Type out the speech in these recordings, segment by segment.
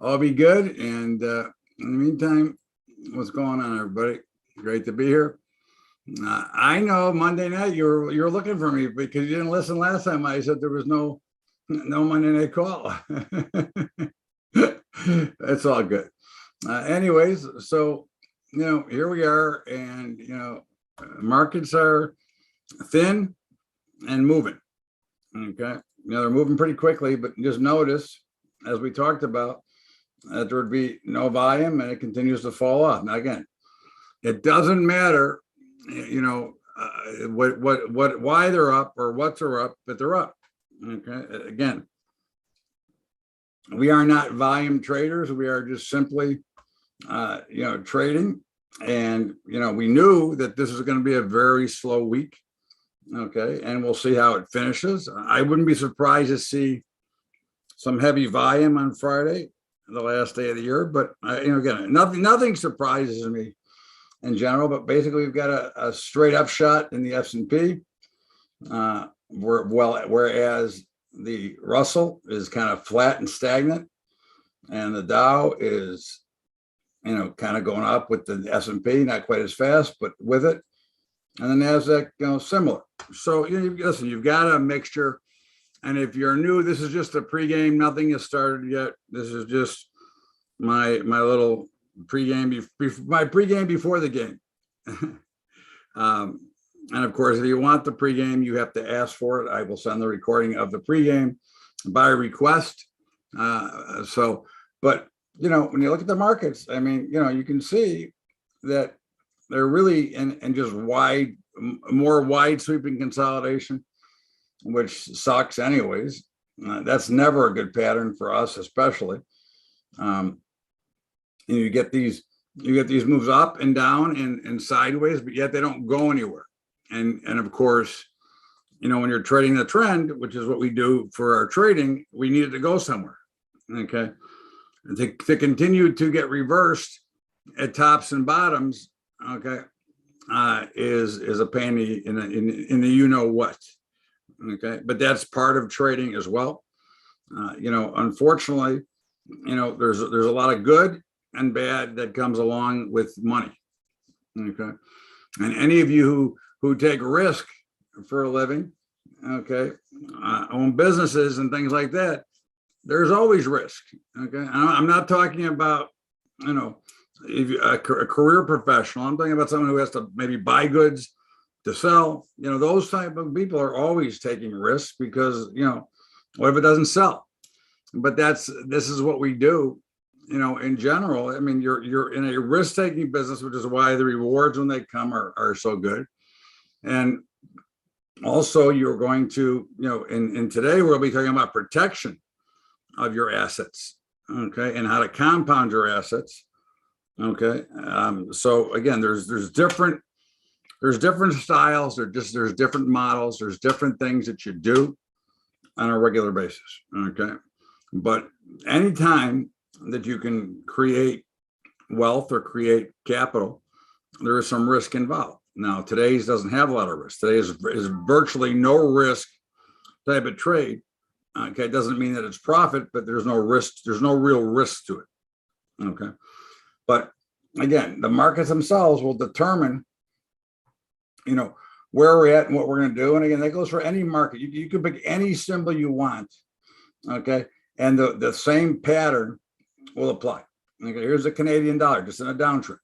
I'll be good. And in the meantime, what's going on, everybody? Great to be here. I know Monday night you're looking for me because you didn't listen last time. I said there was no Monday night call. That's all good. Anyways, so here we are, and markets are thin and moving. Okay, they're moving pretty quickly, but just notice, as we talked about, that there would be no volume, and it continues to fall off. Now, again, it doesn't matter, why they're up or what's are up, but they're up. Okay, again, we are not volume traders. We are just simply, trading. And we knew that this is going to be a very slow week. Okay, and we'll see how it finishes. I wouldn't be surprised to see some heavy volume on Friday, the last day of the year. But again, nothing surprises me in general. But basically, we've got a straight up shot in the S&P, whereas the Russell is kind of flat and stagnant, and the Dow is kind of going up with the S&P, not quite as fast, but with it. And the NASDAQ, similar. So listen, you've got a mixture. And if you're new, this is just a pregame. Nothing has started yet. This is just my little pregame, my pregame before the game. And of course, if you want the pregame, you have to ask for it. I will send the recording of the pregame by request. But when you look at the markets, I mean, you can see that they're really in just more wide sweeping consolidation, which sucks anyways. That's never a good pattern for us, especially. You get these moves up and down and sideways, but yet they don't go anywhere. And of course, when you're trading the trend, which is what we do for our trading, we need it to go somewhere. Okay, and to continue to get reversed at tops and bottoms, okay, is a pain in the what. Okay, but that's part of trading as well. Unfortunately, there's a lot of good and bad that comes along with money. Okay, and any of you who take risk for a living, okay, own businesses and things like that, there's always risk. Okay, I'm not talking about if you, a career professional. I'm talking about someone who has to maybe buy goods to sell. Those type of people are always taking risks because what if it doesn't sell? But this is what we do. In general, I mean, you're in a risk-taking business, which is why the rewards when they come are so good. And also, you're going to, in today we'll be talking about protection of your assets, okay, and how to compound your assets. Okay, so again, there's different styles, there's different models, there's different things that you do on a regular basis. Okay, but anytime that you can create wealth or create capital, there is some risk involved. Now, today's doesn't have a lot of risk. Today is virtually no risk type of trade. Okay, it doesn't mean that it's profit, but there's no risk. There's no real risk to it. Okay, but again, the markets themselves will determine, where we're at and what we're going to do. And again, that goes for any market. You can pick any symbol you want. Okay, and the same pattern will apply. Okay, here's the Canadian dollar, just in a downtrend.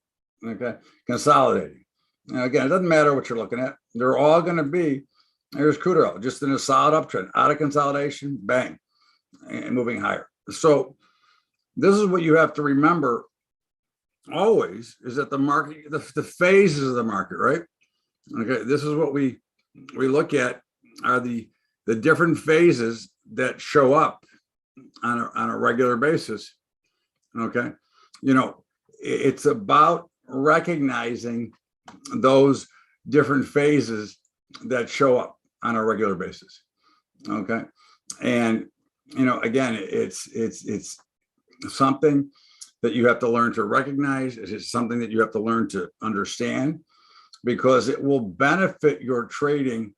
Okay, consolidating. Now, again, it doesn't matter what you're looking at. They're all going to be. Here's crude oil, just in a solid uptrend, out of consolidation, bang, and moving higher. So this is what you have to remember always, is that the market, the phases of the market, right? Okay, this is what we look at, are the different phases that show up on a regular basis. Okay, it's about recognizing those different phases that show up on a regular basis. Okay, and again, it's something that you have to learn to recognize. It's something that you have to learn to understand, because it will benefit your trading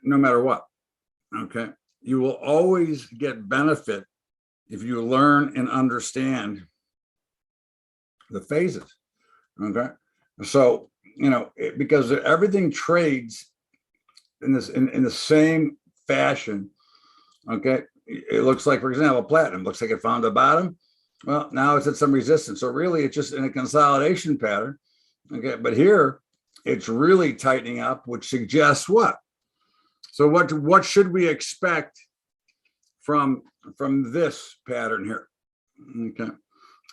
no matter what. Okay, you will always get benefit if you learn and understand the phases. Okay. So, because everything trades in the same fashion. Okay. It looks like, for example, platinum looks like it found the bottom. Well, now it's at some resistance. So really it's just in a consolidation pattern. Okay. But here it's really tightening up, which suggests what? So what should we expect from this pattern here? Okay.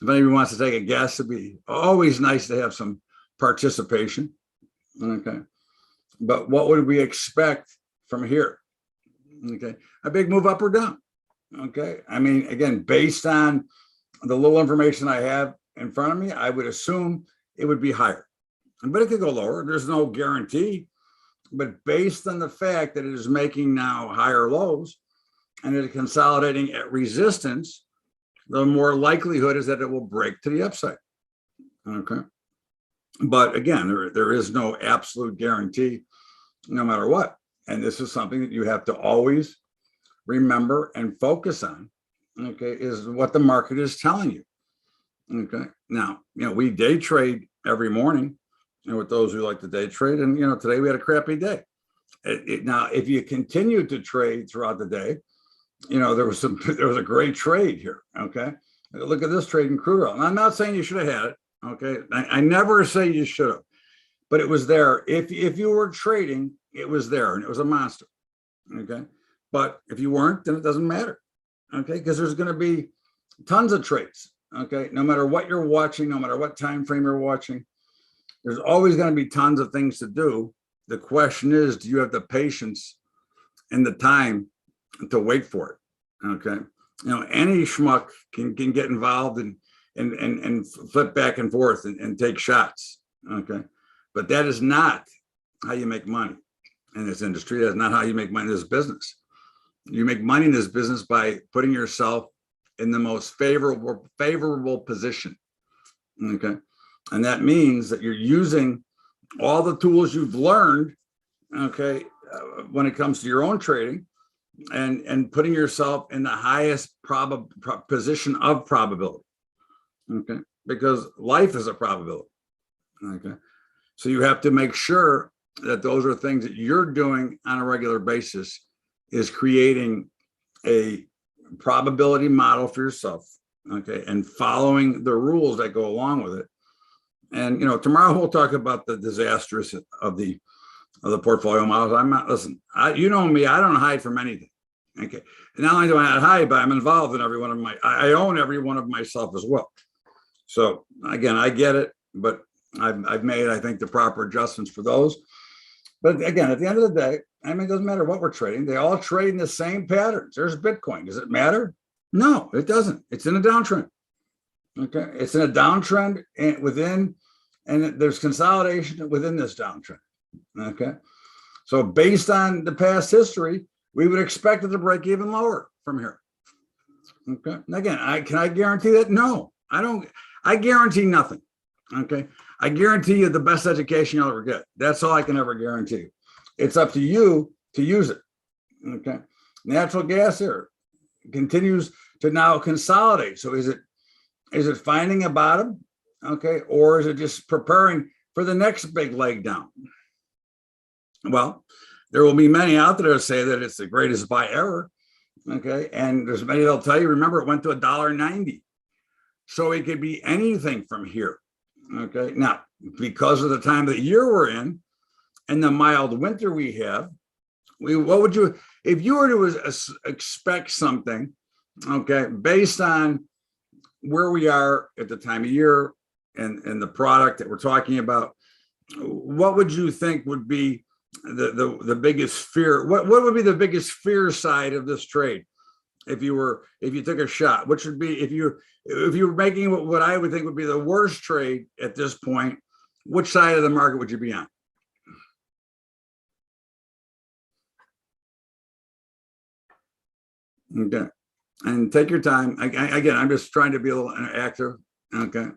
If anybody wants to take a guess, it'd be always nice to have some participation. Okay. But what would we expect from here? Okay. A big move up or down. Okay. I mean, again, based on the little information I have in front of me, I would assume it would be higher. But it could go lower. There's no guarantee. But based on the fact that it is making now higher lows and it is consolidating at resistance, the more likelihood is that it will break to the upside. Okay. But again, there is no absolute guarantee no matter what. And this is something that you have to always remember and focus on, okay, is what the market is telling you. Okay. Now, we day trade every morning, with those who like to day trade. And, today we had a crappy day. Now, if you continue to trade throughout the day, there was a great trade here. Okay. Look at this trade in crude oil. And I'm not saying you should have had it. Okay. I never say you should have, but it was there. If you were trading, it was there and it was a monster. Okay. But if you weren't, then it doesn't matter. Okay. Because there's going to be tons of trades. Okay. No matter what you're watching, no matter what time frame you're watching, there's always going to be tons of things to do. The question is, do you have the patience and the time to wait for it? Okay. Any schmuck can get involved and flip back and forth and take shots. Okay. But that is not how you make money in this industry. That's not how you make money in this business. You make money in this business by putting yourself in the most favorable position. Okay. And that means that you're using all the tools you've learned, okay, when it comes to your own trading, and putting yourself in the highest position of probability. Okay, because life is a probability. Okay, so you have to make sure that those are things that you're doing on a regular basis, is creating a probability model for yourself. Okay, and following the rules that go along with it. And tomorrow we'll talk about the disastrous of the portfolio models. I'm not, listen, you know me, I don't hide from anything. Okay. And not only do I not hide, but I'm involved in every one of I own every one of myself as well. So again, I get it, but I've made, I think, the proper adjustments for those. But again, at the end of the day, I mean, it doesn't matter what we're trading. They all trade in the same patterns. There's Bitcoin. Does it matter? No, it doesn't. It's in a downtrend. Okay. It's in a downtrend and there's consolidation within this downtrend. Okay. So based on the past history, we would expect it to break even lower from here. Okay. And again, can I guarantee that? No, I don't. I guarantee nothing. Okay. I guarantee you the best education you'll ever get. That's all I can ever guarantee. It's up to you to use it. Okay. Natural gas here continues to now consolidate. So is it finding a bottom? Okay. Or is it just preparing for the next big leg down? Well, there will be many out there that say that it's the greatest buy ever. Okay. And there's many that'll tell you, remember, it went to $1.90. So it could be anything from here. Okay. Now, because of the time of the year we're in and the mild winter we have, what would you, if you were to expect something, okay, based on where we are at the time of year and the product that we're talking about, what would you think would be the biggest fear? What would be the biggest fear side of this trade? If you took a shot, which would be, if you were making what I would think would be the worst trade at this point, which side of the market would you be on? Okay. And take your time. Again, I'm just trying to be a little interactive. Okay.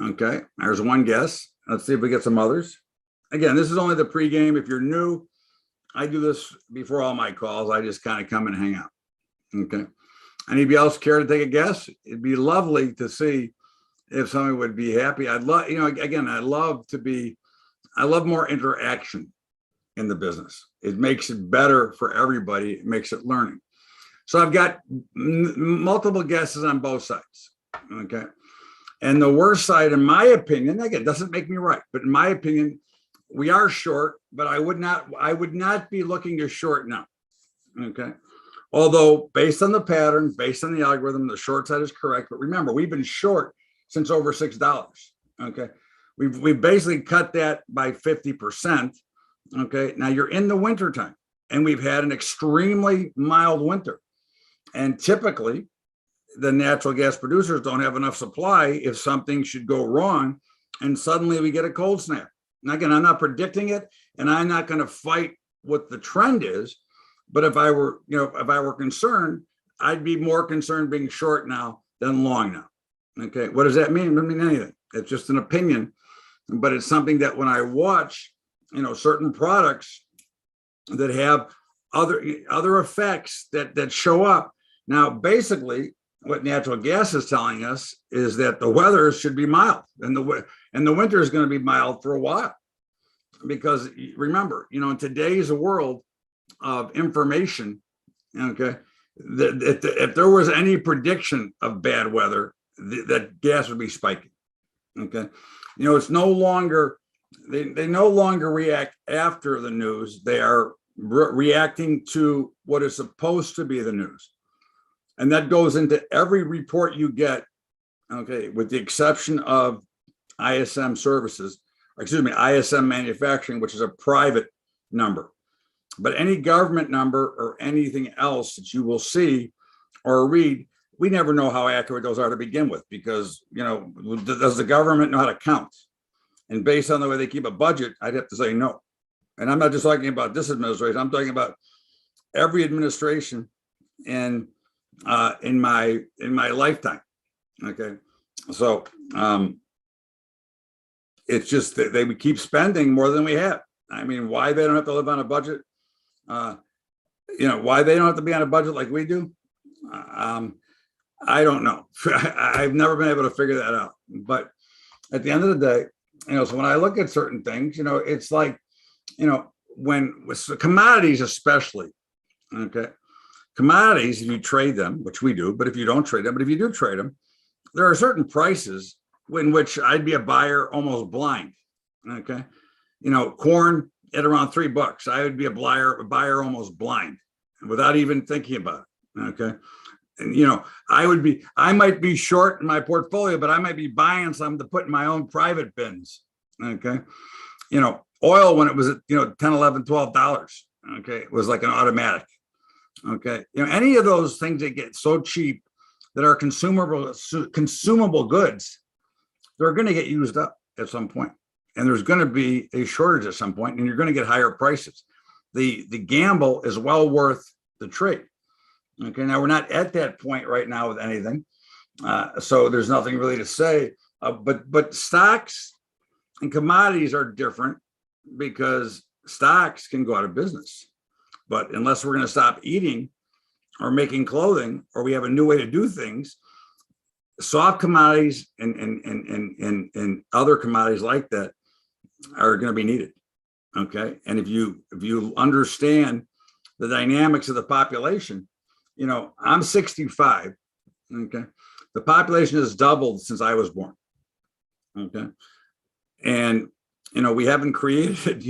Okay. There's one guess. Let's see if we get some others. Again, this is only the pregame. If you're new, I do this before all my calls. I just kind of come and hang out. Okay. Anybody else care to take a guess? It'd be lovely to see if somebody would be happy. I'd love, again, I love more interaction in the business. It makes it better for everybody. It makes it learning. So I've got multiple guesses on both sides. Okay. And the worst side, in my opinion, again, doesn't make me right, but in my opinion, we are short, but I would not be looking to short now. Okay. Although based on the pattern, based on the algorithm, the short side is correct. But remember, we've been short since over $6. Okay. We've basically cut that by 50%. Okay. Now you're in the winter time and we've had an extremely mild winter. And typically the natural gas producers don't have enough supply if something should go wrong and suddenly we get a cold snap. And again, I'm not predicting it and I'm not going to fight what the trend is. But if I were concerned, I'd be more concerned being short now than long now. Okay. What does that mean? It doesn't mean anything. It's just an opinion, but it's something that when I watch, certain products that have other effects that show up. Now, basically, what natural gas is telling us is that the weather should be mild, and the winter is going to be mild for a while. Because remember, in today's world of information, okay, if there was any prediction of bad weather, that gas would be spiking. Okay, it's no longer they no longer react after the news; they are reacting to what is supposed to be the news. And that goes into every report you get, okay, with the exception of ISM services, ISM manufacturing, which is a private number. But any government number or anything else that you will see or read, we never know how accurate those are to begin with, because, does the government know how to count? And based on the way they keep a budget, I'd have to say no. And I'm not just talking about this administration, I'm talking about every administration in my lifetime. Okay. So it's just that they would keep spending more than we have. I mean, why they don't have to live on a budget? Why they don't have to be on a budget like we do? I don't know. I've never been able to figure that out. But at the end of the day, so when I look at certain things, it's like, when with commodities, especially, okay, commodities, if you trade them, which we do, but if you don't trade them, but if you do trade them, there are certain prices in which I'd be a buyer almost blind. Okay. Corn at around $3, I would be a buyer almost blind without even thinking about it. Okay. And, I might be short in my portfolio, but I might be buying some to put in my own private bins. Okay. Oil, when it was at, $10, $11, $12, okay, it was like an automatic. Okay. Any of those things that get so cheap that are consumable goods, they're going to get used up at some point. And there's going to be a shortage at some point, and you're going to get higher prices. The gamble is well worth the trade. Okay. Now we're not at that point right now with anything. So there's nothing really to say, but stocks and commodities are different because stocks can go out of business. But unless we're going to stop eating or making clothing, or we have a new way to do things, soft commodities and other commodities like that are going to be needed. Okay. And if you understand the dynamics of the population, I'm 65. Okay. The population has doubled since I was born. Okay. And, we haven't created,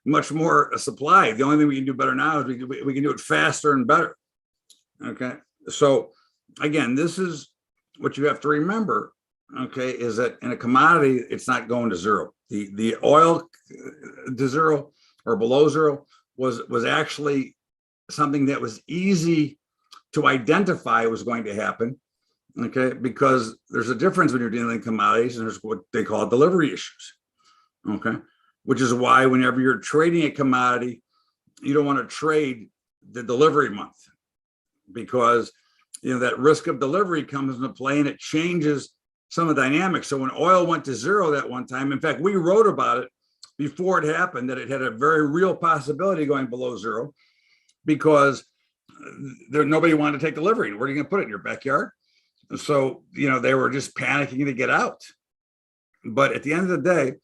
much more supply. The only thing we can do better now is we can do it faster and better. Okay. So again, this is what you have to remember. Okay. Is that in a commodity, it's not going to zero. The oil to zero or below zero was actually something that was easy to identify was going to happen. Okay. Because there's a difference when you're dealing in commodities, and there's what they call delivery issues. Okay. Which is why whenever you're trading a commodity, you don't want to trade the delivery month, because that risk of delivery comes into play and it changes some of the dynamics. So when oil went to zero that one time, in fact, we wrote about it before it happened, that it had a very real possibility going below zero, because nobody wanted to take delivery. Where are you going to put it, in your backyard? So, they were just panicking to get out. But at the end of the day,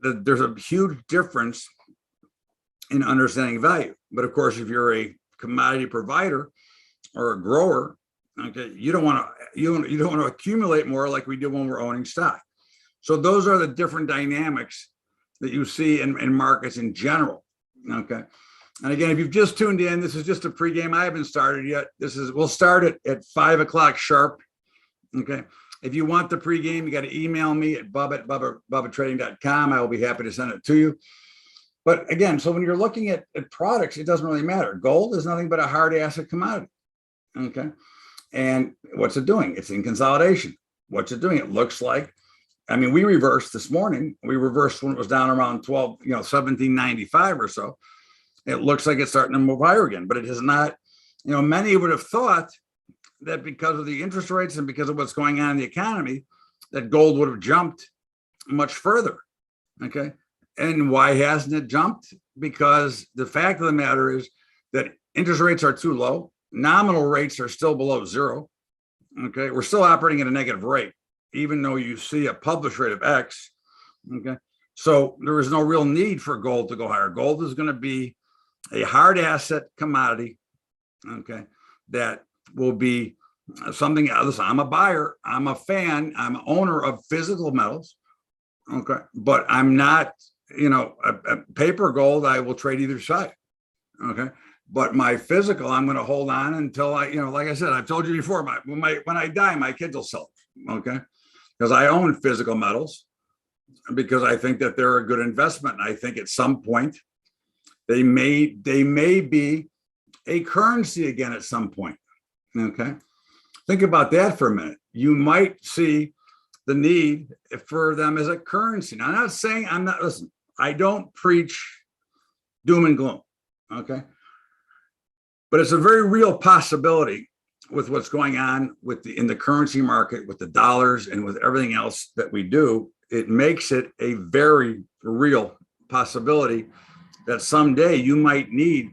there's a huge difference in understanding value. But of course, if you're a commodity provider or a grower, okay, you don't want to accumulate more like we do when we're owning stock. So those are the different dynamics that you see in markets in general. Okay. And again, if you've just tuned in, this is just a pregame. I haven't started yet. We'll start it at 5 o'clock sharp. Okay. If you want the pregame, you got to email me at bubbatrading.com. I will be happy to send it to you. But again, so when you're looking at products, it doesn't really matter. Gold is nothing but a hard asset commodity. Okay. And what's it doing? It's in consolidation. What's it doing? It looks like, we reversed this morning. We reversed when it was down around 1795 or so. It looks like it's starting to move higher again, but it has not. Many would have thought that because of the interest rates and because of what's going on in the economy, that gold would have jumped much further. Okay. And why hasn't it jumped? Because the fact of the matter is that interest rates are too low. Nominal rates are still below zero. Okay. We're still operating at a negative rate, even though you see a published rate of X. Okay. So there is no real need for gold to go higher. Gold is going to be a hard asset commodity. Okay. That will be something else. I'm a buyer. I'm a fan. I'm an owner of physical metals. Okay. But I'm not, a paper gold, I will trade either side. Okay. But my physical, I'm going to hold on until like I said, I've told you before, when I die, my kids will sell it. Okay. Because I own physical metals, because I think that they're a good investment. And I think at some point they may be a currency again at some point. Okay. Think about that for a minute. You might see the need for them as a currency. Now, I'm not saying listen, I don't preach doom and gloom. Okay. But it's a very real possibility with what's going on in the currency market, with the dollars and with everything else that we do. It makes it a very real possibility that someday you might need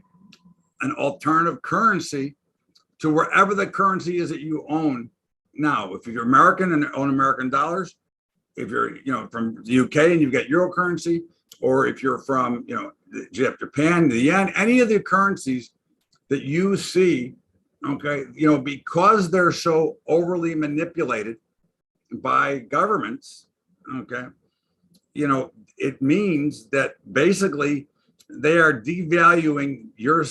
an alternative currency to wherever the currency is that you own now. If you're American and own American dollars, if you're from the UK and you've got euro currency, or if you're from Japan, the yen, any of the currencies that you see, okay, because they're so overly manipulated by governments, okay, it means that basically they are devaluing your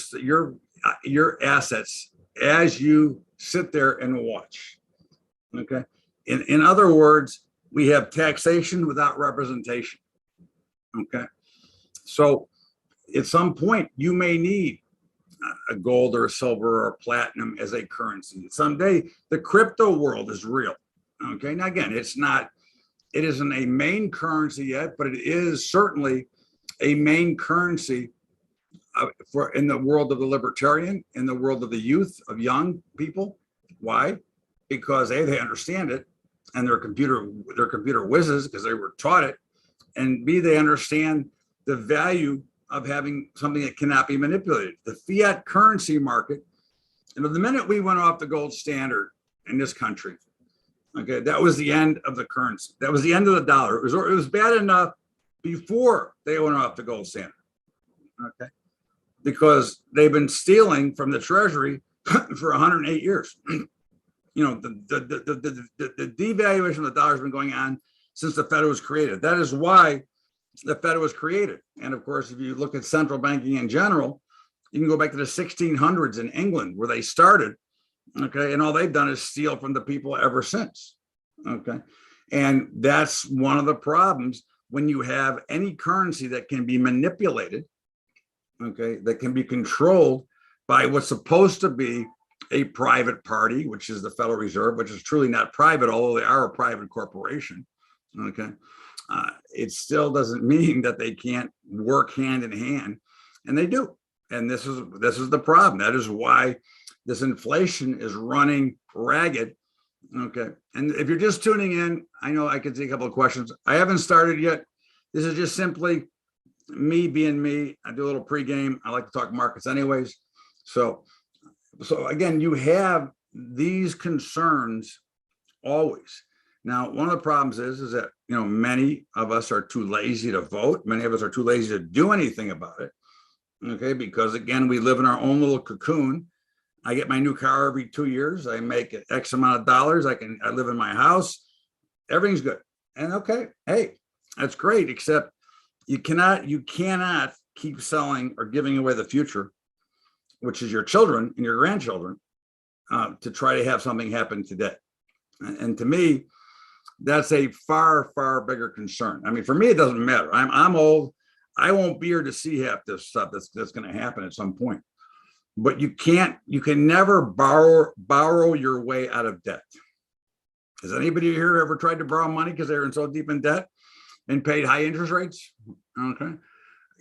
assets as you sit there and watch. Okay. In other words, we have taxation without representation. Okay. So at some point you may need a gold or a silver or a platinum as a currency. Someday the crypto world is real. Okay. Now again, it isn't a main currency yet, but it is certainly a main currency in the world of the libertarian, in the world of the youth, of young people. Why? Because A, they understand it, and they're computer whizzes because they were taught it, and B, they understand the value of having something that cannot be manipulated. The fiat currency market, the minute we went off the gold standard in this country, okay, that was the end of the currency. That was the end of the dollar. It was bad enough before they went off the gold standard. Okay. Because they've been stealing from the Treasury for 108 years. The devaluation of the dollar has been going on since the Fed was created. That is why the Fed was created. And of course, if you look at central banking in general, you can go back to the 1600s in England where they started. Okay. And all they've done is steal from the people ever since. Okay. And that's one of the problems when you have any currency that can be manipulated, okay, that can be controlled by what's supposed to be a private party, which is the Federal Reserve, which is truly not private, although they are a private corporation. Okay. It still doesn't mean that they can't work hand in hand, and they do. And this is the problem. That is why this inflation is running ragged. Okay. And if you're just tuning in, I know I can see a couple of questions. I haven't started yet. This is just simply me being me. I do a little pregame. I like to talk markets anyways. So So again, you have these concerns always. Now, one of the problems is that, many of us are too lazy to vote. Many of us are too lazy to do anything about it. Okay, because again, we live in our own little cocoon. I get my new car every 2 years. I make X amount of dollars. I live in my house. Everything's good. And okay, hey, that's great. Except you cannot keep selling or giving away the future, which is your children and your grandchildren, to try to have something happen today. And to me, that's a far, far bigger concern. I mean, for me, it doesn't matter. I'm old. I won't be here to see half this stuff that's going to happen at some point. But you can never borrow your way out of debt. Has anybody here ever tried to borrow money because they were so deep in debt and paid high interest rates? Okay.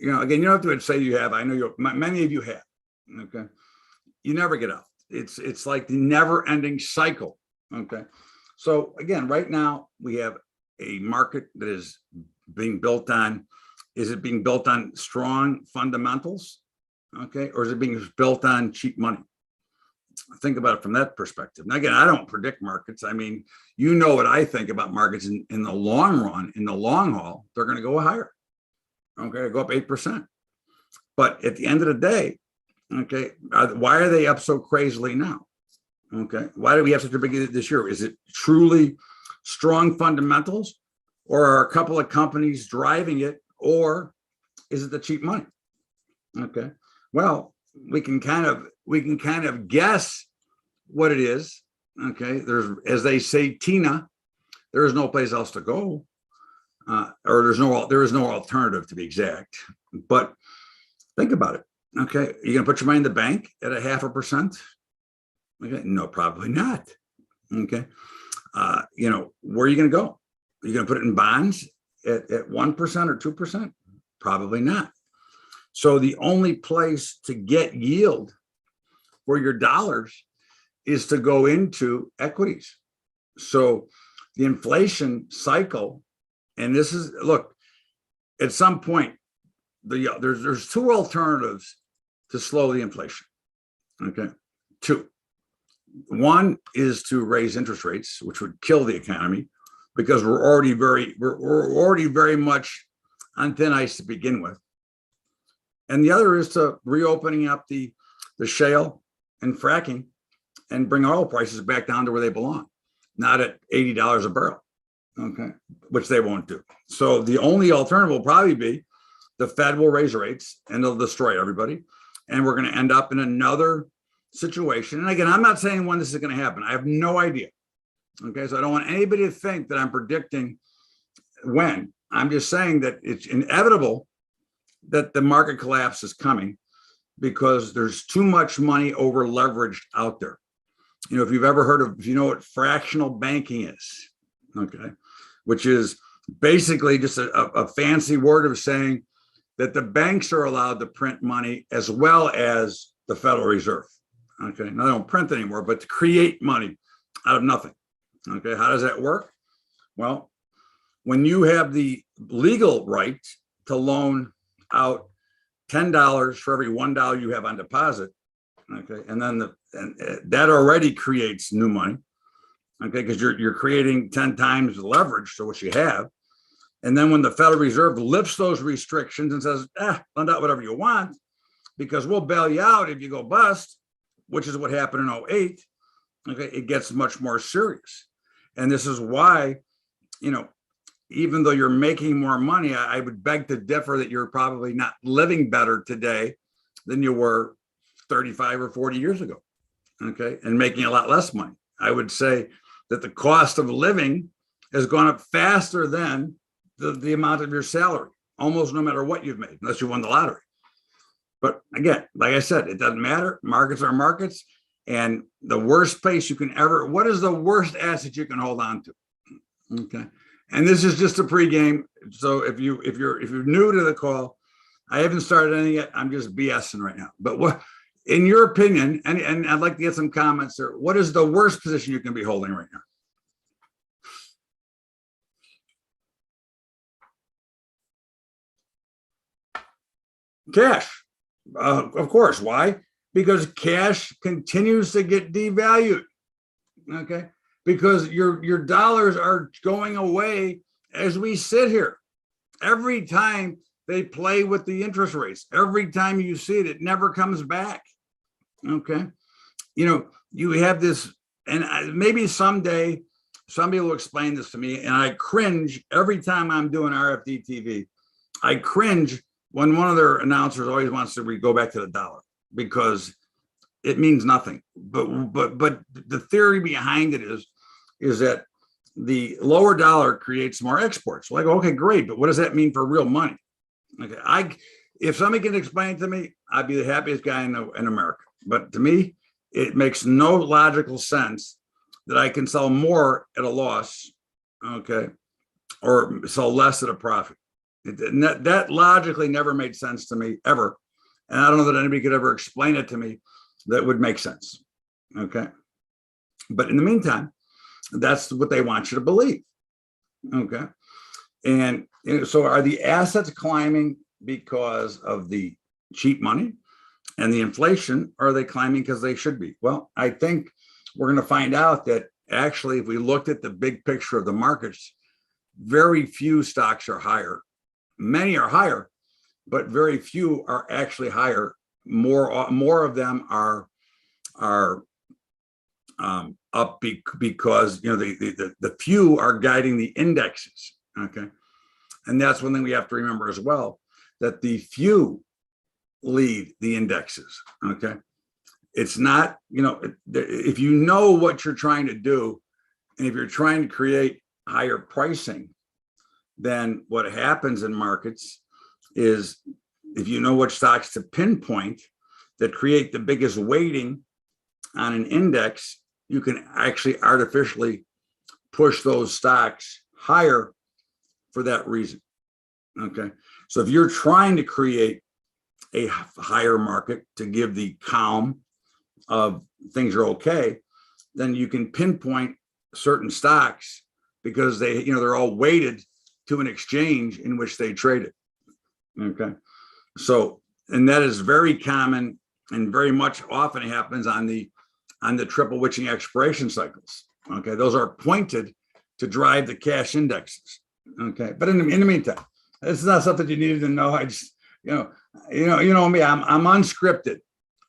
Again, you don't have to say you have. I know many of you have. Okay. You never get out. It's like the never ending cycle. Okay. So again, right now we have a market that is being built on. Is it being built on strong fundamentals? Okay. Or is it being built on cheap money? Think about it from that perspective. Now, again, I don't predict markets. I mean, what I think about markets in the long run, in the long haul, they're going to go higher. Okay. Go up 8%. But at the end of the day, okay, why are they up so crazily now? Okay. Why do we have such a big this year? Is it truly strong fundamentals, or are a couple of companies driving it, or is it the cheap money? Okay. Well, we can kind of guess what it is. Okay. There's, as they say, Tina, there is no place else to go. Or there is no alternative, to be exact. But think about it. Okay. You're going to put your money in the bank at 0.5%? Okay. No, probably not. Okay. Where are you going to go? Are you going to put it in bonds at 1% or 2%? Probably not. So the only place to get yield for your dollars is to go into equities. So the inflation cycle, and this is, look, at some point, there's two alternatives to slow the inflation. Okay. Two. One is to raise interest rates, which would kill the economy, because we're already very much on thin ice to begin with. And the other is to reopening up the shale and fracking and bring oil prices back down to where they belong, not at $80 a barrel. Okay, which they won't do. So the only alternative will probably be the Fed will raise rates and they'll destroy everybody. And we're going to end up in another situation. And again, I'm not saying when this is going to happen. I have no idea. Okay, so I don't want anybody to think that I'm predicting when. I'm just saying that it's inevitable that the market collapse is coming because there's too much money over leveraged out there. If you've ever heard of, if you know what fractional banking is, okay, which is basically just a fancy word of saying that the banks are allowed to print money as well as the Federal Reserve. Okay, now they don't print anymore, but to create money out of nothing. Okay, how does that work? Well, when you have the legal right to loan out $10 for every $1 you have on deposit, okay, and then that already creates new money, okay, because you're creating 10 times the leverage to what you have. And then when the Federal Reserve lifts those restrictions and says, lend out whatever you want, because we'll bail you out if you go bust, which is what happened in 2008, okay, it gets much more serious. And this is why, even though you're making more money, I would beg to differ that you're probably not living better today than you were 35 or 40 years ago, okay, and making a lot less money. I would say that the cost of living has gone up faster than the amount of your salary, almost no matter what you've made, unless you won the lottery. But again, like I said, it doesn't matter. Markets are markets. And the worst place you can what is the worst asset you can hold on to? Okay. And this is just a pregame. So if you're new to the call, I haven't started anything yet. I'm just BSing right now. But what, in your opinion, and I'd like to get some comments there, what is the worst position you can be holding right now? Cash. Of course. Why? because cash continues to get devalued. Okay, because your dollars are going away as we sit here. Every time they play with the interest rates, every time you see it, it never comes back. Okay, you have this, and maybe someday somebody will explain this to me, and I cringe every time I'm doing RFD TV. I cringe when one of their announcers always wants to go back to the dollar, because it means nothing. But the theory behind it is that the lower dollar creates more exports. Like, okay, great, but what does that mean for real money? Okay, if somebody can explain it to me, I'd be the happiest guy in America. But to me, it makes no logical sense that I can sell more at a loss, okay, or sell less at a profit. That logically never made sense to me, ever. And I don't know that anybody could ever explain it to me that would make sense, okay? But in the meantime, that's what they want you to believe, okay? And so are the assets climbing because of the cheap money and the inflation, or are they climbing because they should be? Well, I think we're going to find out that actually, if we looked at the big picture of the markets, very few stocks are higher. Many are higher, but very few are actually higher. More of them are up because the few are guiding the indexes. Okay, and that's one thing we have to remember as well, that the few lead the indexes. Okay, it's not, if you know what you're trying to do, and if you're trying to create higher pricing, then what happens in markets is, if you know what stocks to pinpoint that create the biggest weighting on an index, you can actually artificially push those stocks higher for that reason. Okay, so if you're trying to create a higher market to give the calm of things are okay, then you can pinpoint certain stocks because they're all weighted to an exchange in which they traded. Okay, so, and that is very common and very much often happens on the triple witching expiration cycles. Okay, those are pointed to drive the cash indexes. Okay, but in the meantime, this is not something you needed to know. I just, you know me, I'm unscripted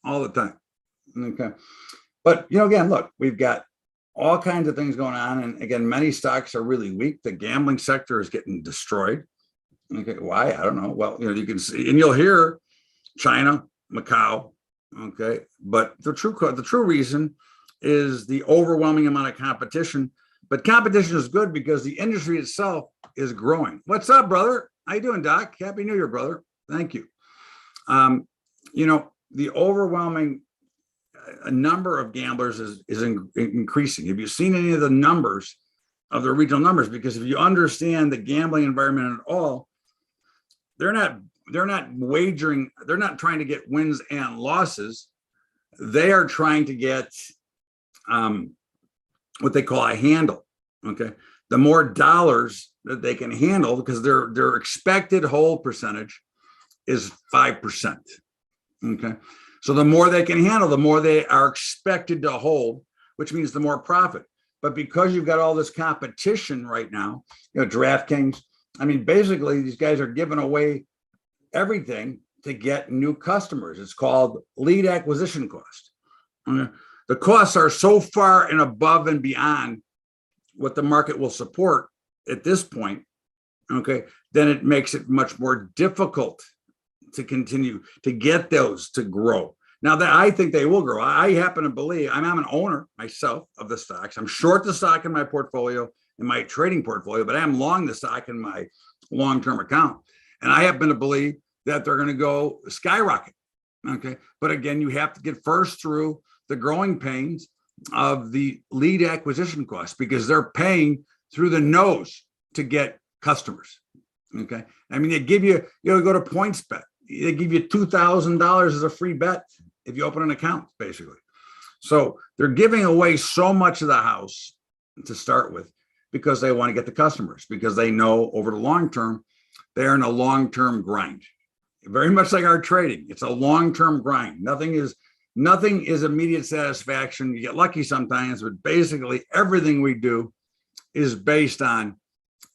all the time. Okay, but again, look, we've got all kinds of things going on, and again, many stocks are really weak. The gambling sector is getting destroyed. Okay, why? I don't know. Well, you can see, and you'll hear China, Macau. Okay, but the true reason is the overwhelming amount of competition. But competition is good because the industry itself is growing. What's up, brother? How you doing, Doc? Happy New Year, brother. Thank you. The overwhelming number of gamblers is increasing. Have you seen any of the numbers of the regional numbers? Because if you understand the gambling environment at all, they're not wagering, they're not trying to get wins and losses. They are trying to get what they call a handle. Okay, the more dollars that they can handle, because their expected hold percentage is 5%. Okay, so the more they can handle, the more they are expected to hold, which means the more profit. But because you've got all this competition right now, DraftKings, I mean, basically these guys are giving away everything to get new customers. It's called lead acquisition cost. Okay? The costs are so far and above and beyond what the market will support at this point, okay, then it makes it much more difficult to continue to get those to grow. Now, that I think they will grow. I happen to believe, I'm an owner myself of the stocks. I'm short the stock in my portfolio, in my trading portfolio, but I'm long the stock in my long-term account. And I happen to believe that they're going to go skyrocket. Okay, but again, you have to get first through the growing pains of the lead acquisition costs, because they're paying through the nose to get customers. Okay, I mean, they give you, go to PointsBet, they give you $2,000 as a free bet if you open an account, basically. So they're giving away so much of the house to start with because they want to get the customers, because they know over the long term they're in a long-term grind. Very much like our trading, it's a long-term grind. Nothing is nothing is immediate satisfaction. You get lucky sometimes, but basically everything we do is based on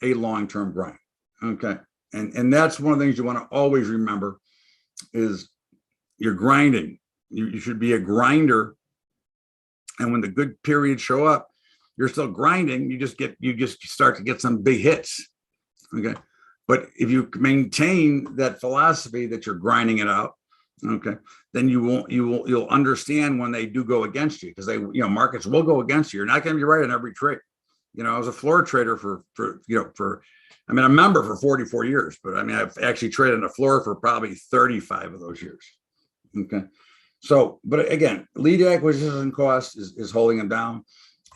a long-term grind. Okay. And that's one of the things you want to always remember is you're grinding. You should be a grinder. And when the good periods show up, you're still grinding. You just start to get some big hits. Okay. But if you maintain that philosophy that you're grinding it out, okay, then you'll understand when they do go against you, because markets will go against you. You're not going to be right on every trade. I was a floor trader for a member for 44 years, but I've actually traded on the floor for probably 35 of those years. Okay. So, but again, lead acquisition cost is holding them down.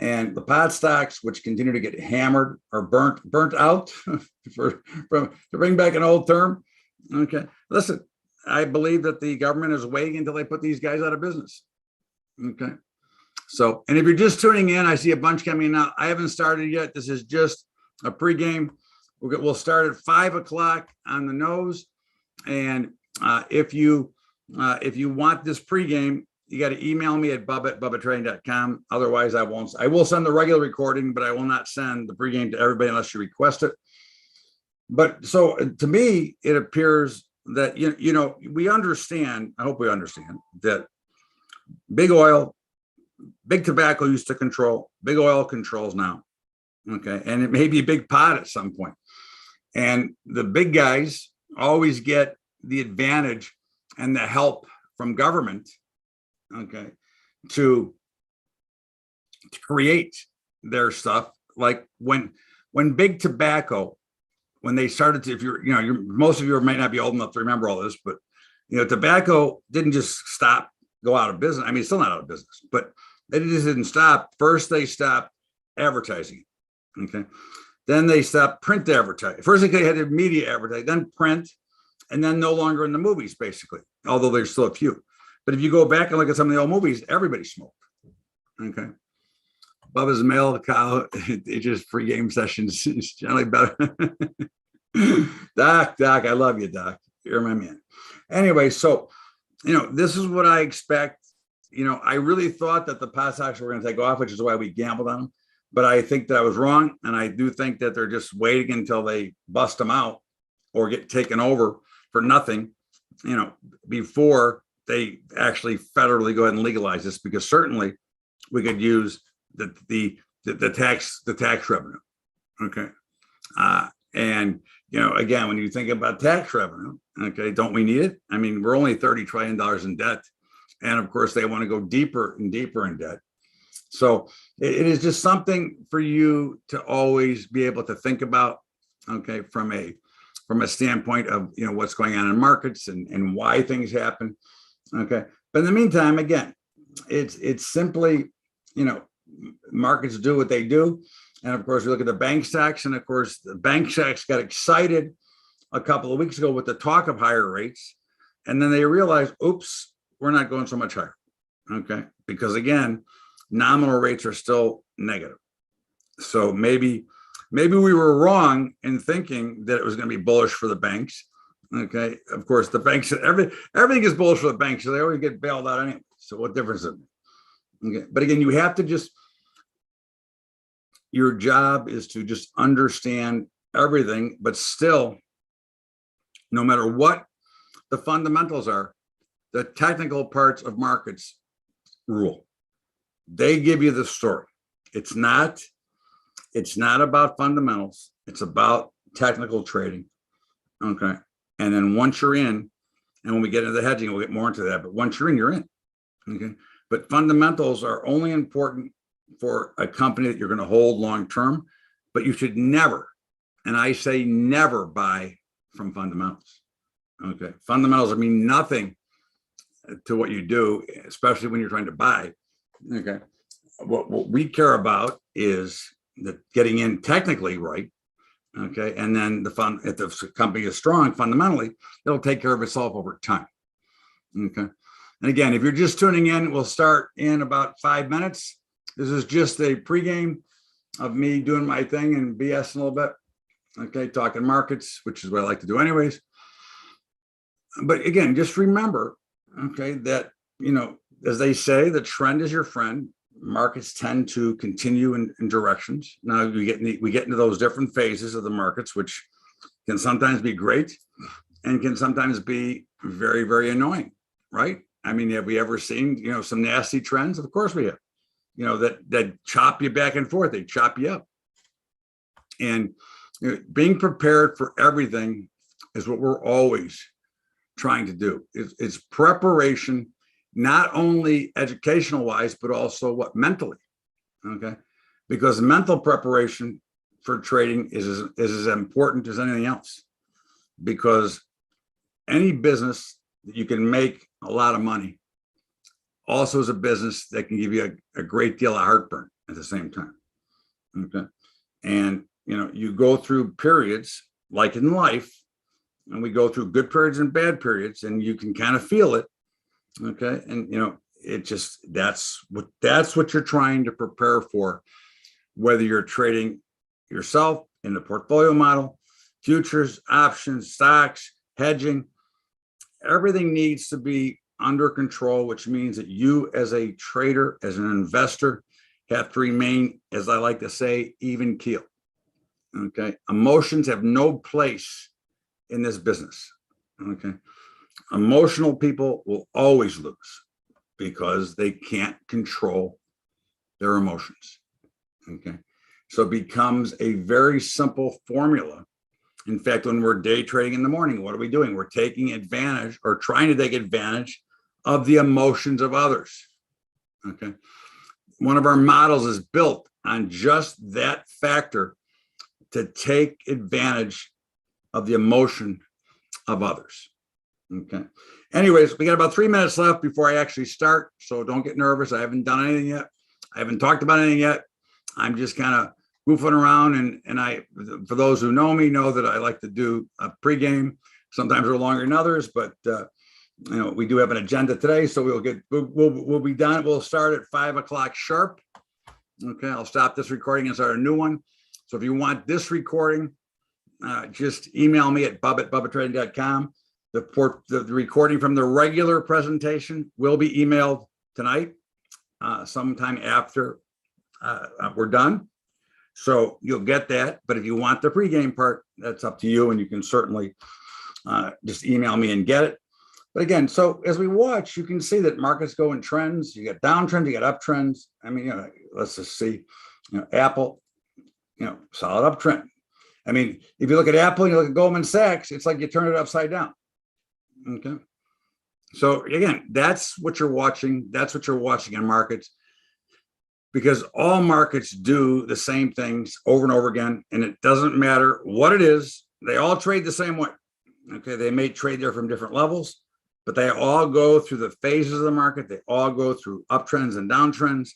And the pot stocks, which continue to get hammered or burnt out, to bring back an old term. Okay. Listen, I believe that the government is waiting until they put these guys out of business. Okay. So, and if you're just tuning in, I see a bunch coming in now. I haven't started yet. This is just a pregame. We'll start at 5 o'clock on the nose. And if you want this pregame, you got to email me at bub@bubbatrading.com. Otherwise, I won't. I will send the regular recording, but I will not send the pregame to everybody unless you request it. But so to me, it appears that, we understand, I hope we understand that big oil, big tobacco used to control, big oil controls now. Okay. And it may be a big pot at some point. And the big guys always get the advantage and the help from government, okay, to create their stuff. Like when big tobacco, when they started to, if most of you might not be old enough to remember all this, but tobacco didn't just go out of business. It's still not out of business, but they just didn't stop. First, they stopped advertising. Okay. Then they stopped print advertising. First, they had media advertising, then print, and then no longer in the movies, basically, although there's still a few. But if you go back and look at some of the old movies, everybody smoked. Okay. Bubba's Mail Cow, it's just free game sessions. It's generally better. Doc, I love you, Doc. You're my man. Anyway, so, this is what I expect. I really thought that the pot stocks were going to take off, which is why we gambled on them. But I think that I was wrong. And I do think that they're just waiting until they bust them out or get taken over for nothing, before they actually federally go ahead and legalize this, because certainly we could use the tax revenue. Okay. And, again, when you think about tax revenue, okay, don't we need it? We're only $30 trillion in debt. And of course, they want to go deeper and deeper in debt. So it is just something for you to always be able to think about, okay, from a standpoint of, what's going on in markets and why things happen. Okay. But in the meantime, again, it's simply, markets do what they do. And of course, we look at the bank stocks, and of course, the bank stocks got excited a couple of weeks ago with the talk of higher rates. And then they realized, oops, we're not going so much higher. Okay. Because again, nominal rates are still negative. So maybe we were wrong in thinking that it was going to be bullish for the banks. Okay. Of course, the banks, everything is bullish for the banks, so they always get bailed out anyway. So what difference does it make? Okay. But again, you have to your job is to just understand everything, but still, no matter what the fundamentals are, the technical parts of markets rule. They give you the story. It's not about fundamentals. It's about technical trading. Okay. And then once you're in, and when we get into the hedging, we'll get more into that, but once you're in, you're in. Okay. But fundamentals are only important for a company that you're going to hold long-term, but you should never, and I say never, buy from fundamentals. Okay. Fundamentals mean nothing to what you do, especially when you're trying to buy. Okay. What we care about is getting in technically right. Okay. And then if the company is strong fundamentally, it'll take care of itself over time. Okay. And again, if you're just tuning in, we'll start in about 5 minutes. This is just a pregame of me doing my thing and BS a little bit. Okay. Talking markets, which is what I like to do anyways. But again, just remember, okay, that, as they say, the trend is your friend. Markets tend to continue in directions. Now we get into those different phases of the markets, which can sometimes be great and can sometimes be very, very annoying, right? I mean, have we ever seen, some nasty trends? Of course we have, that chop you back and forth. They chop you up. And being prepared for everything is what we're always trying to do. It's preparation, not only educational wise, but also mentally. Okay. Because mental preparation for trading is as important as anything else, because any business that you can make a lot of money also is a business that can give you a great deal of heartburn at the same time. Okay. And, you go through periods like in life, and we go through good periods and bad periods, and you can kind of feel it. Okay. And, it just, that's what you're trying to prepare for, whether you're trading yourself in the portfolio model, futures, options, stocks, hedging. Everything needs to be under control, which means that you as a trader, as an investor, have to remain, as I like to say, even keel. Okay. Emotions have no place in this business. Okay. Emotional people will always lose because they can't control their emotions. Okay. So it becomes a very simple formula. In fact, when we're day trading in the morning, what are we doing? We're taking advantage, or trying to take advantage of the emotions of others. Okay. One of our models is built on just that factor, to take advantage of the emotion of others. Okay. Anyways, we got about 3 minutes left before I actually start. So don't get nervous. I haven't done anything yet. I haven't talked about anything yet. I'm just kind of goofing around. And for those who know me, know that I like to do a pregame. Sometimes they're longer than others, but we do have an agenda today. So we'll be done. We'll start at 5 o'clock sharp. Okay. I'll stop this recording and start a new one. So if you want this recording, just email me at bub@bubbatrading.com. The recording from the regular presentation will be emailed tonight, sometime after we're done. So you'll get that. But if you want the pregame part, that's up to you. And you can certainly just email me and get it. But again, so as we watch, you can see that markets go in trends. You get downtrends, you get uptrends. I mean, let's just see, Apple, solid uptrend. I mean, if you look at Apple and you look at Goldman Sachs, it's like you turn it upside down. Okay. So again, that's what you're watching. That's what you're watching in markets, because all markets do the same things over and over again. And it doesn't matter what it is. They all trade the same way. Okay. They may trade there from different levels, but they all go through the phases of the market. They all go through uptrends and downtrends.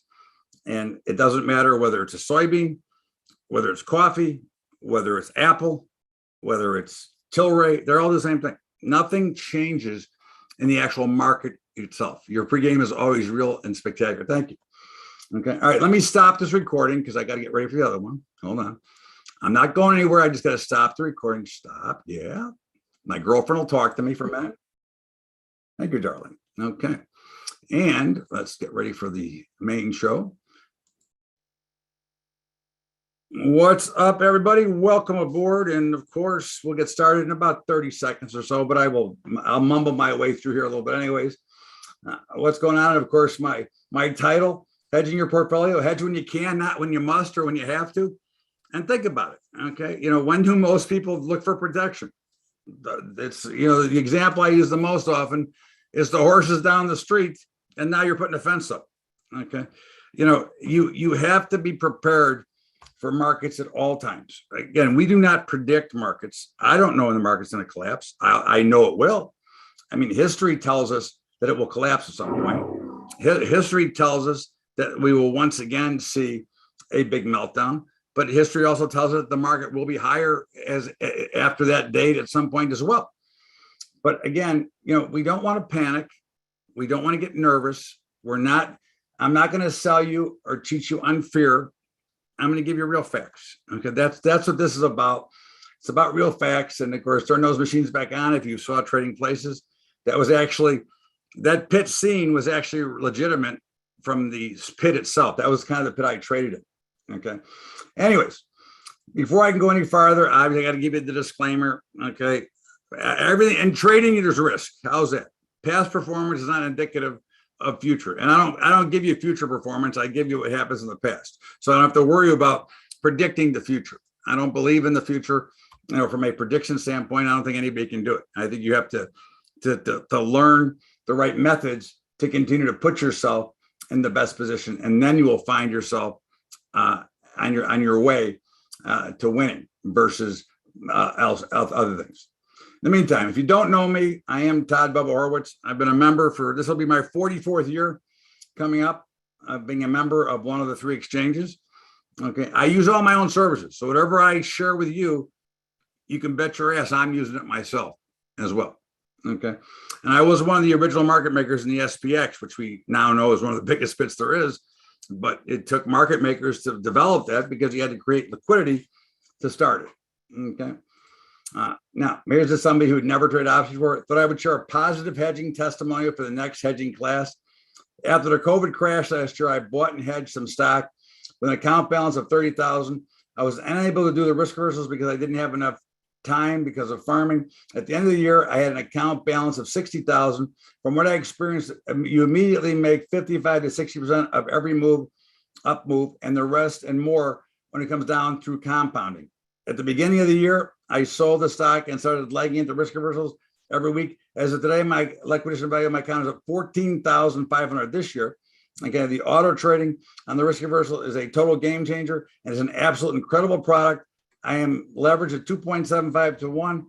And it doesn't matter whether it's a soybean, whether it's coffee, whether it's Apple, whether it's Tilray, they're all the same thing. Nothing changes in the actual market itself. Your pregame is always real and spectacular. Thank you. Okay. All right. Let me stop this recording because I got to get ready for the other one. Hold on. I'm not going anywhere. I just got to stop the recording. Stop. Yeah. My girlfriend will talk to me for a minute. Thank you, darling. Okay. And let's get ready for the main show. What's up, everybody? Welcome aboard. And of course, we'll get started in about 30 seconds or so, but I'll mumble my way through here a little bit anyways. What's going on? Of course, my title, Hedging Your Portfolio, hedge when you can, not when you must or when you have to. And think about it. Okay. When do most people look for protection? It's, the example I use the most often is the horses down the street and now you're putting a fence up. Okay. You have to be prepared for markets at all times. Again, we do not predict markets. I don't know when the market's going to collapse. I know it will. I mean, history tells us that it will collapse at some point. History tells us that we will once again see a big meltdown. But history also tells us that the market will be higher after that date at some point as well. But again, we don't want to panic. We don't want to get nervous. I'm not going to sell you or teach you unfair. I'm going to give you real facts. Okay, that's what this is about. It's about real facts. And of course, turn those machines back on. If you saw Trading Places, that was actually that pit scene was actually legitimate from the pit itself. That was kind of the pit I traded in. Okay. Anyways, before I can go any farther, I got to give you the disclaimer. Okay. Everything in trading, there's risk. How's that? Past performance is not indicative of future. And I don't give you future performance. I give you what happens in the past. So I don't have to worry about predicting the future. I don't believe in the future. You know, from a prediction standpoint, I don't think anybody can do it. I think you have to learn the right methods to continue to put yourself in the best position, and then you will find yourself on your way to winning versus other things. In the meantime, if you don't know me, I am Todd Bubba Horowitz. I've been a member for, this will be my 44th year coming up, being a member of one of the 3 exchanges. Okay, I use all my own services. So whatever I share with you, you can bet your ass I'm using it myself as well. Okay, and I was one of the original market makers in the SPX, which we now know is one of the biggest pits there is. But it took market makers to develop that because you had to create liquidity to start it. Okay. Now, here's to somebody who had never traded options before. Thought I would share a positive hedging testimonial for the next hedging class. After the COVID crash last year, I bought and hedged some stock with an account balance of 30,000. I was unable to do the risk reversals because I didn't have enough time because of farming. At the end of the year, I had an account balance of 60,000. From what I experienced, you immediately make 55 to 60% of every move, up move, and the rest and more when it comes down through compounding. At the beginning of the year, I sold the stock and started legging into risk reversals every week. As of today, my liquidation value of my account is at 14,500 this year. Again, the auto trading on the risk reversal is a total game changer and is an absolute incredible product. I am leveraged at 2.75 to 1,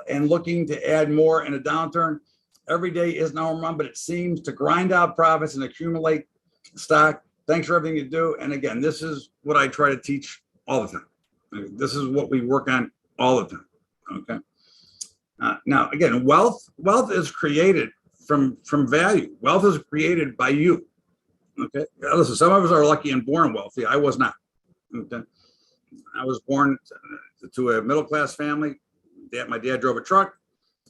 and looking to add more in a downturn. Every day is no run, but it seems to grind out profits and accumulate stock. Thanks for everything you do. And again, this is what I try to teach all the time. This is what we work on all the time. Okay. Now, again, wealth is created from value. Wealth is created by you. Okay. Listen, some of us are lucky and born wealthy. I was not. Okay. I was born to a middle-class family. My dad drove a truck.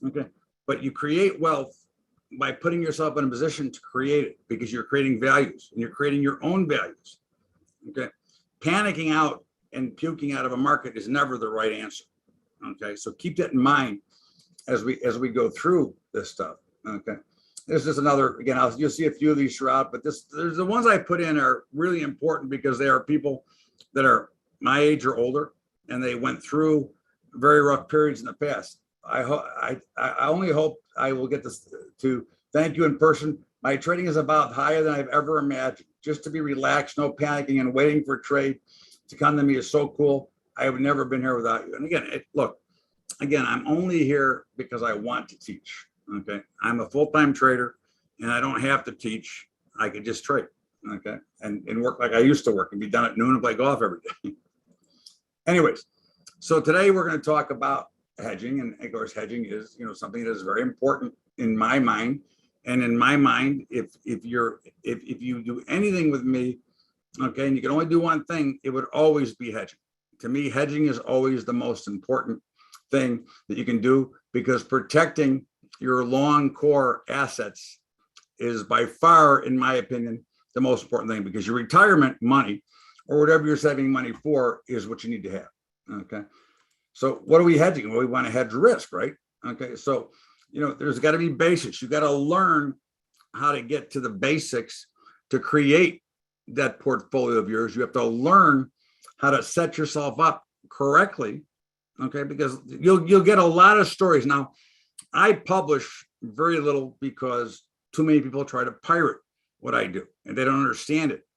Okay. But you create wealth by putting yourself in a position to create it because you're creating values and you're creating your own values. Okay. Panicking out and puking out of a market is never the right answer. Okay. So keep that in mind as we go through this stuff. Okay. This is another, again, you'll see a few of these throughout, but there's the ones I put in are really important because they are people that are my age or older, and they went through very rough periods in the past. I only hope I will get this to thank you in person. My trading is about higher than I've ever imagined. Just to be relaxed, no panicking, and waiting for a trade to come to me is so cool. I have never been here without you. And again, look, I'm only here because I want to teach. Okay, I'm a full-time trader, and I don't have to teach. I could just trade. Okay, and work like I used to work and be done at noon and play golf every day. Anyways, so today we're going to talk about hedging, and of course, hedging is something that is very important in my mind. And in my mind, if you do anything with me, okay, and you can only do one thing, it would always be hedging. To me, hedging is always the most important thing that you can do because protecting your long core assets is by far, in my opinion, the most important thing because your retirement money or whatever you're saving money for is what you need to have. Okay. So what are we hedging? Well, we want to hedge risk, right? Okay. So, there's got to be basics. You got to learn how to get to the basics to create that portfolio of yours. You have to learn how to set yourself up correctly. Okay. Because you'll get a lot of stories. Now, I publish very little because too many people try to pirate what I do and they don't understand it.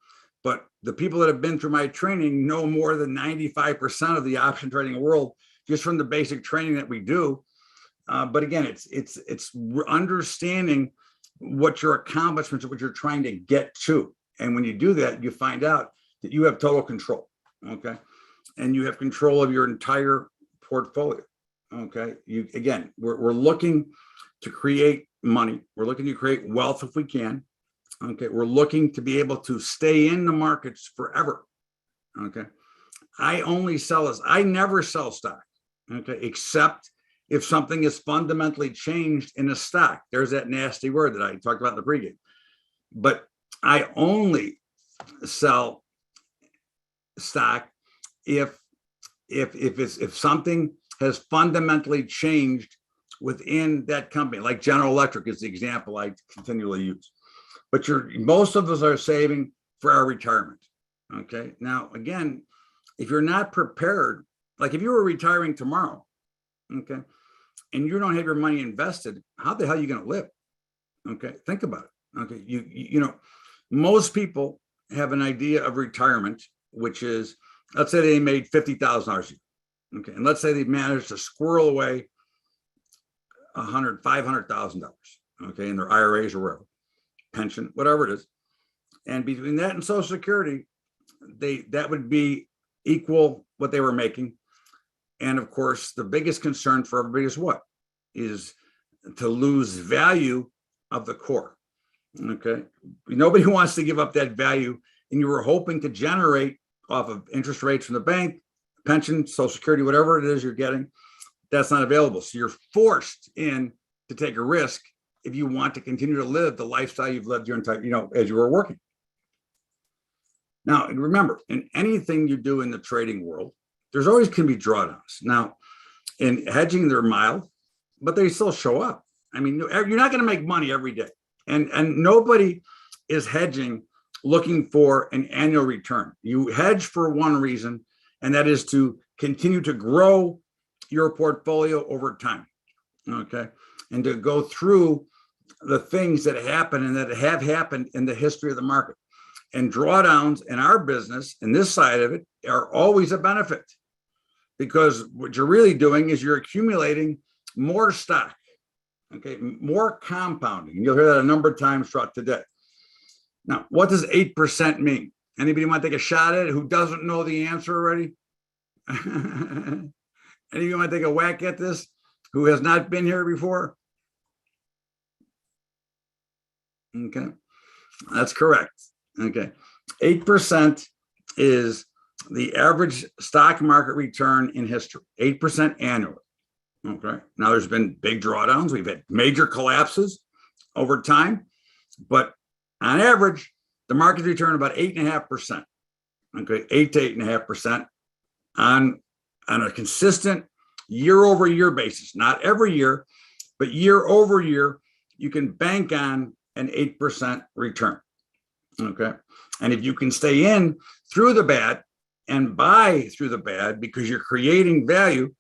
But the people that have been through my training know more than 95% of the option trading world just from the basic training that we do. But again, it's understanding what your accomplishments are, what you're trying to get to. And when you do that, you find out that you have total control. Okay. And you have control of your entire portfolio. Okay. We're looking to create money. We're looking to create wealth if we can. Okay. We're looking to be able to stay in the markets forever. Okay. I never sell stock. Okay. Except if something is fundamentally changed in a stock. There's that nasty word that I talked about in the pregame. But I only sell stock if something has fundamentally changed within that company, like General Electric is the example I continually use. But most of us are saving for our retirement. Okay. Now, again, if you're not prepared, like if you were retiring tomorrow, okay, and you don't have your money invested, how the hell are you going to live? Okay. Think about it. Okay. You know, most people have an idea of retirement, which is, let's say they made $50,000 a year. Okay. And let's say they managed to squirrel away $500,000, okay, in their IRAs or wherever, pension, whatever it is. And between that and Social Security, that would be equal what they were making. And of course, the biggest concern for everybody is what? Is to lose value of the core. Okay. Nobody wants to give up that value. And you were hoping to generate off of interest rates from the bank, pension, Social Security, whatever it is you're getting. That's not available. So you're forced in to take a risk if you want to continue to live the lifestyle you've lived your entire, as you were working. Now, remember, in anything you do in the trading world, there's always can be drawdowns. Now, in hedging, they're mild, but they still show up. I mean, you're not going to make money every day. And nobody is hedging looking for an annual return. You hedge for one reason, and that is to continue to grow your portfolio over time, okay? And to go through the things that happen and that have happened in the history of the market. And drawdowns in our business, in this side of it, are always a benefit, because what you're really doing is you're accumulating more stock, okay? More compounding. You'll hear that a number of times throughout today. Now, what does 8% mean? Anybody want to take a shot at it who doesn't know the answer already? Anybody want to take a whack at this who has not been here before? Okay, that's correct. Okay, 8% is the average stock market return in history, 8% annually. Okay, now there's been big drawdowns. We've had major collapses over time, but on average, the market's return about 8.5%. Okay, 8 to 8.5% on a consistent year-over-year basis. Not every year, but year-over-year, you can bank on an 8% return. Okay, and if you can stay in through the bad and buy through the bad because you're creating value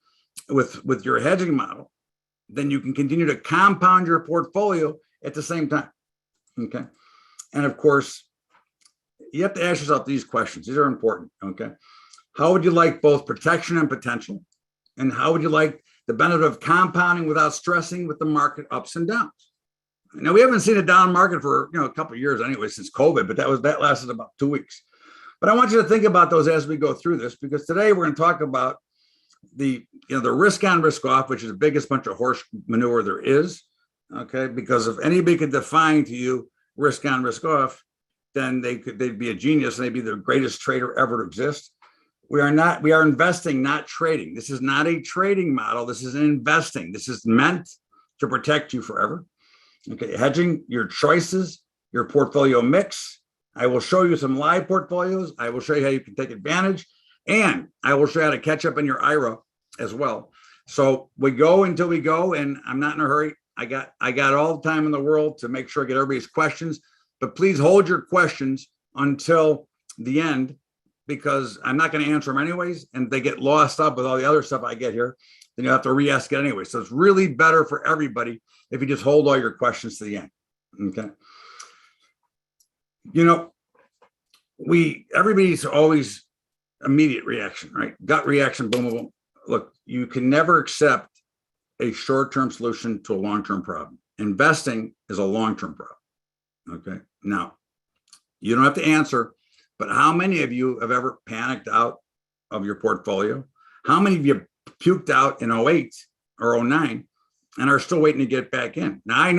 with your hedging model, then you can continue to compound your portfolio at the same time. Okay, and of course, you have to ask yourself these questions. These are important. Okay, how would you like both protection and potential? And how would you like the benefit of compounding without stressing with the market ups and downs? Now, we haven't seen a down market for a couple of years anyway, since COVID, but that lasted about 2 weeks. But I want you to think about those as we go through this, because today we're going to talk about the risk on, risk off, which is the biggest bunch of horse manure there is. Okay, because if anybody could define to you risk on, risk off, then they'd be a genius and they'd be the greatest trader ever to exist. We are investing, not trading. This is not a trading model. This is an investing. This is meant to protect you forever. Okay, hedging, your choices, your portfolio mix. I will show you some live portfolios. I will show you how you can take advantage, and I will show you how to catch up in your IRA as well. So we go until we go, and I'm not in a hurry. I got all the time in the world to make sure I get everybody's questions, but please hold your questions until the end, because I'm not going to answer them anyways, and they get lost up with all the other stuff I get here. Then you'll have to re-ask it anyway. So it's really better for everybody if you just hold all your questions to the end. Okay. Everybody's always immediate reaction, right? Gut reaction, boom, boom, boom. Look, you can never accept a short-term solution to a long-term problem. Investing is a long-term problem. Okay. Now, you don't have to answer, but how many of you have ever panicked out of your portfolio? How many of you puked out in 08 or 09 and are still waiting to get back in? Now, I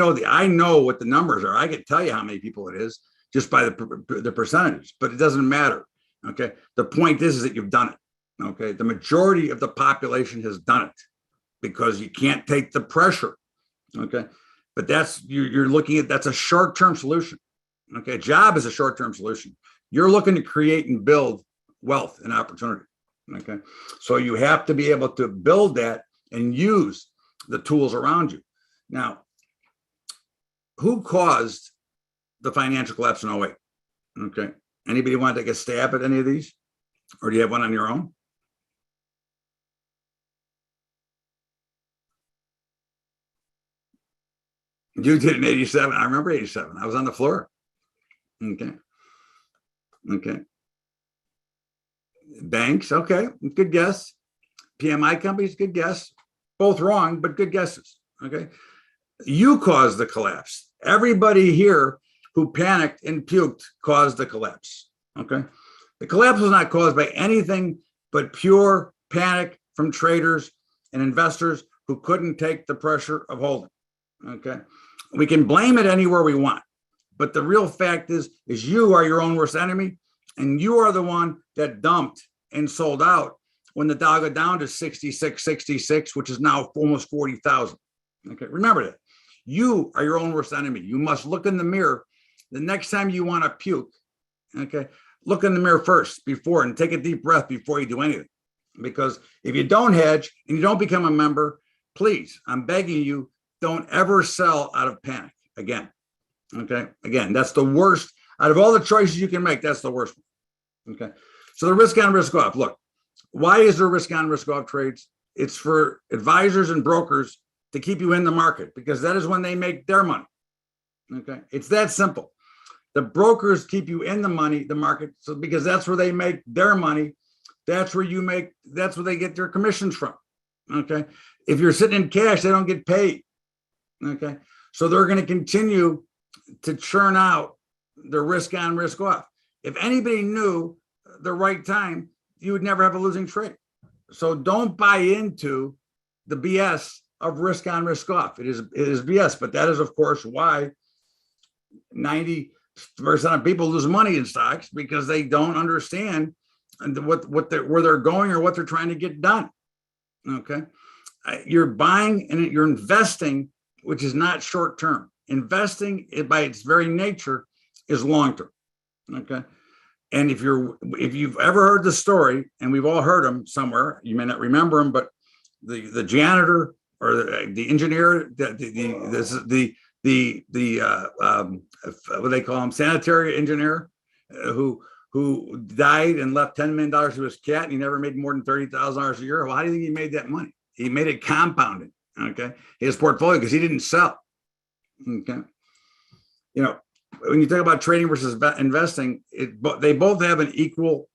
know what the numbers are. I can tell you how many people it is just by the percentage, but it doesn't matter. Okay. The point is that you've done it. Okay. The majority of the population has done it. because you can't take the pressure. Okay. But that's, you're looking at, that's a short-term solution. Okay. Job is a short-term solution. You're looking to create and build wealth and opportunity. Okay. So you have to be able to build that and use the tools around you. Now, who caused the financial collapse in 08? Okay. Anybody want to take a stab at any of these? Or do you have one on your own? You did in 87. I remember 87. I was on the floor. Okay. Okay. Banks. Okay. Good guess. PMI companies. Good guess. Both wrong, but good guesses. Okay. You caused the collapse. Everybody here who panicked and puked caused the collapse. Okay. The collapse was not caused by anything but pure panic from traders and investors who couldn't take the pressure of holding. Okay. We can blame it anywhere we want, but the real fact is you are your own worst enemy, and you are the one that dumped and sold out when the Dow got down to 66, which is now almost 40,000. Okay. Remember that. You are your own worst enemy. You must look in the mirror the next time you want to puke. Okay. Look in the mirror first before, and take a deep breath before you do anything. Because if you don't hedge and you don't become a member, please, I'm begging you, don't ever sell out of panic again. Okay. Again, that's the worst out of all the choices you can make. That's the worst one. Okay. So the risk on, risk off. Look, why is there risk on, risk off trades? It's for advisors and brokers to keep you in the market, because that is when they make their money. Okay. It's that simple. The brokers keep you in the market. So because that's where they make their money. That's where they get their commissions from. Okay. If you're sitting in cash, they don't get paid. Okay. So they're going to continue to churn out the risk on, risk off. If anybody knew the right time, you would never have a losing trade. So don't buy into the BS of risk on, risk off. It is BS, but that is, of course, why 90% of people lose money in stocks, because they don't understand where they're going or what they're trying to get done. Okay. You're buying and you're investing, which is not short term. Investing, by its very nature, is long term. Okay. And if you've ever heard the story, and we've all heard them somewhere, you may not remember them, but the janitor or the engineer, what they call him, sanitary engineer, who died and left $10 million to his cat, and he never made more than $30,000 a year. Well, how do you think he made that money? He made it compounded. Okay, his portfolio, because he didn't sell. Okay, you know, when you talk about trading versus investing, they both have an equal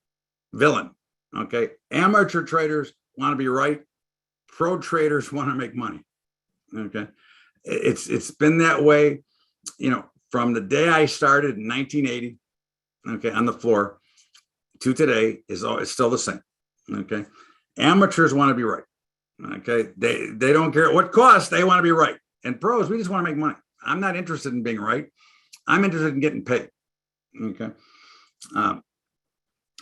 villain. Okay, amateur traders want to be right. Pro traders want to make money. Okay, it's been that way, you know, from the day I started in 1980. Okay, on the floor to today it's still the same. Okay, amateurs want to be right. Okay, they don't care what cost, they want to be right. And pros, we just want to make money. I'm not interested in being right. I'm interested in getting paid. Okay,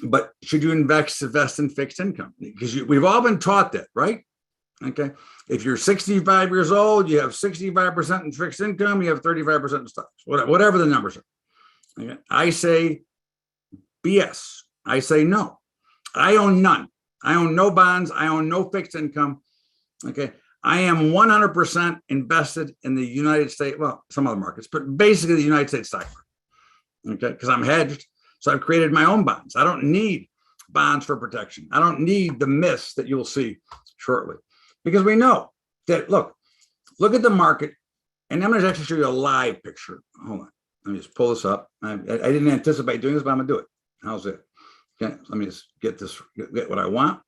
but should you invest in fixed income? Because we've all been taught that, right? Okay, if you're 65 years old, you have 65% in fixed income, you have 35% in stocks, whatever the numbers are. Okay, I say BS. I say no. I own none. I own no bonds. I own no fixed income. Okay. I am 100% invested in the United States, well, some other markets, but basically the United States stock market. Okay. Because I'm hedged. So I've created my own bonds. I don't need bonds for protection. I don't need the myths that you'll see shortly, because we know that, look at the market. And I'm going to actually show you a live picture. Hold on. Let me just pull this up. I didn't anticipate doing this, but I'm going to do it. How's it? Okay, let me just get what I want.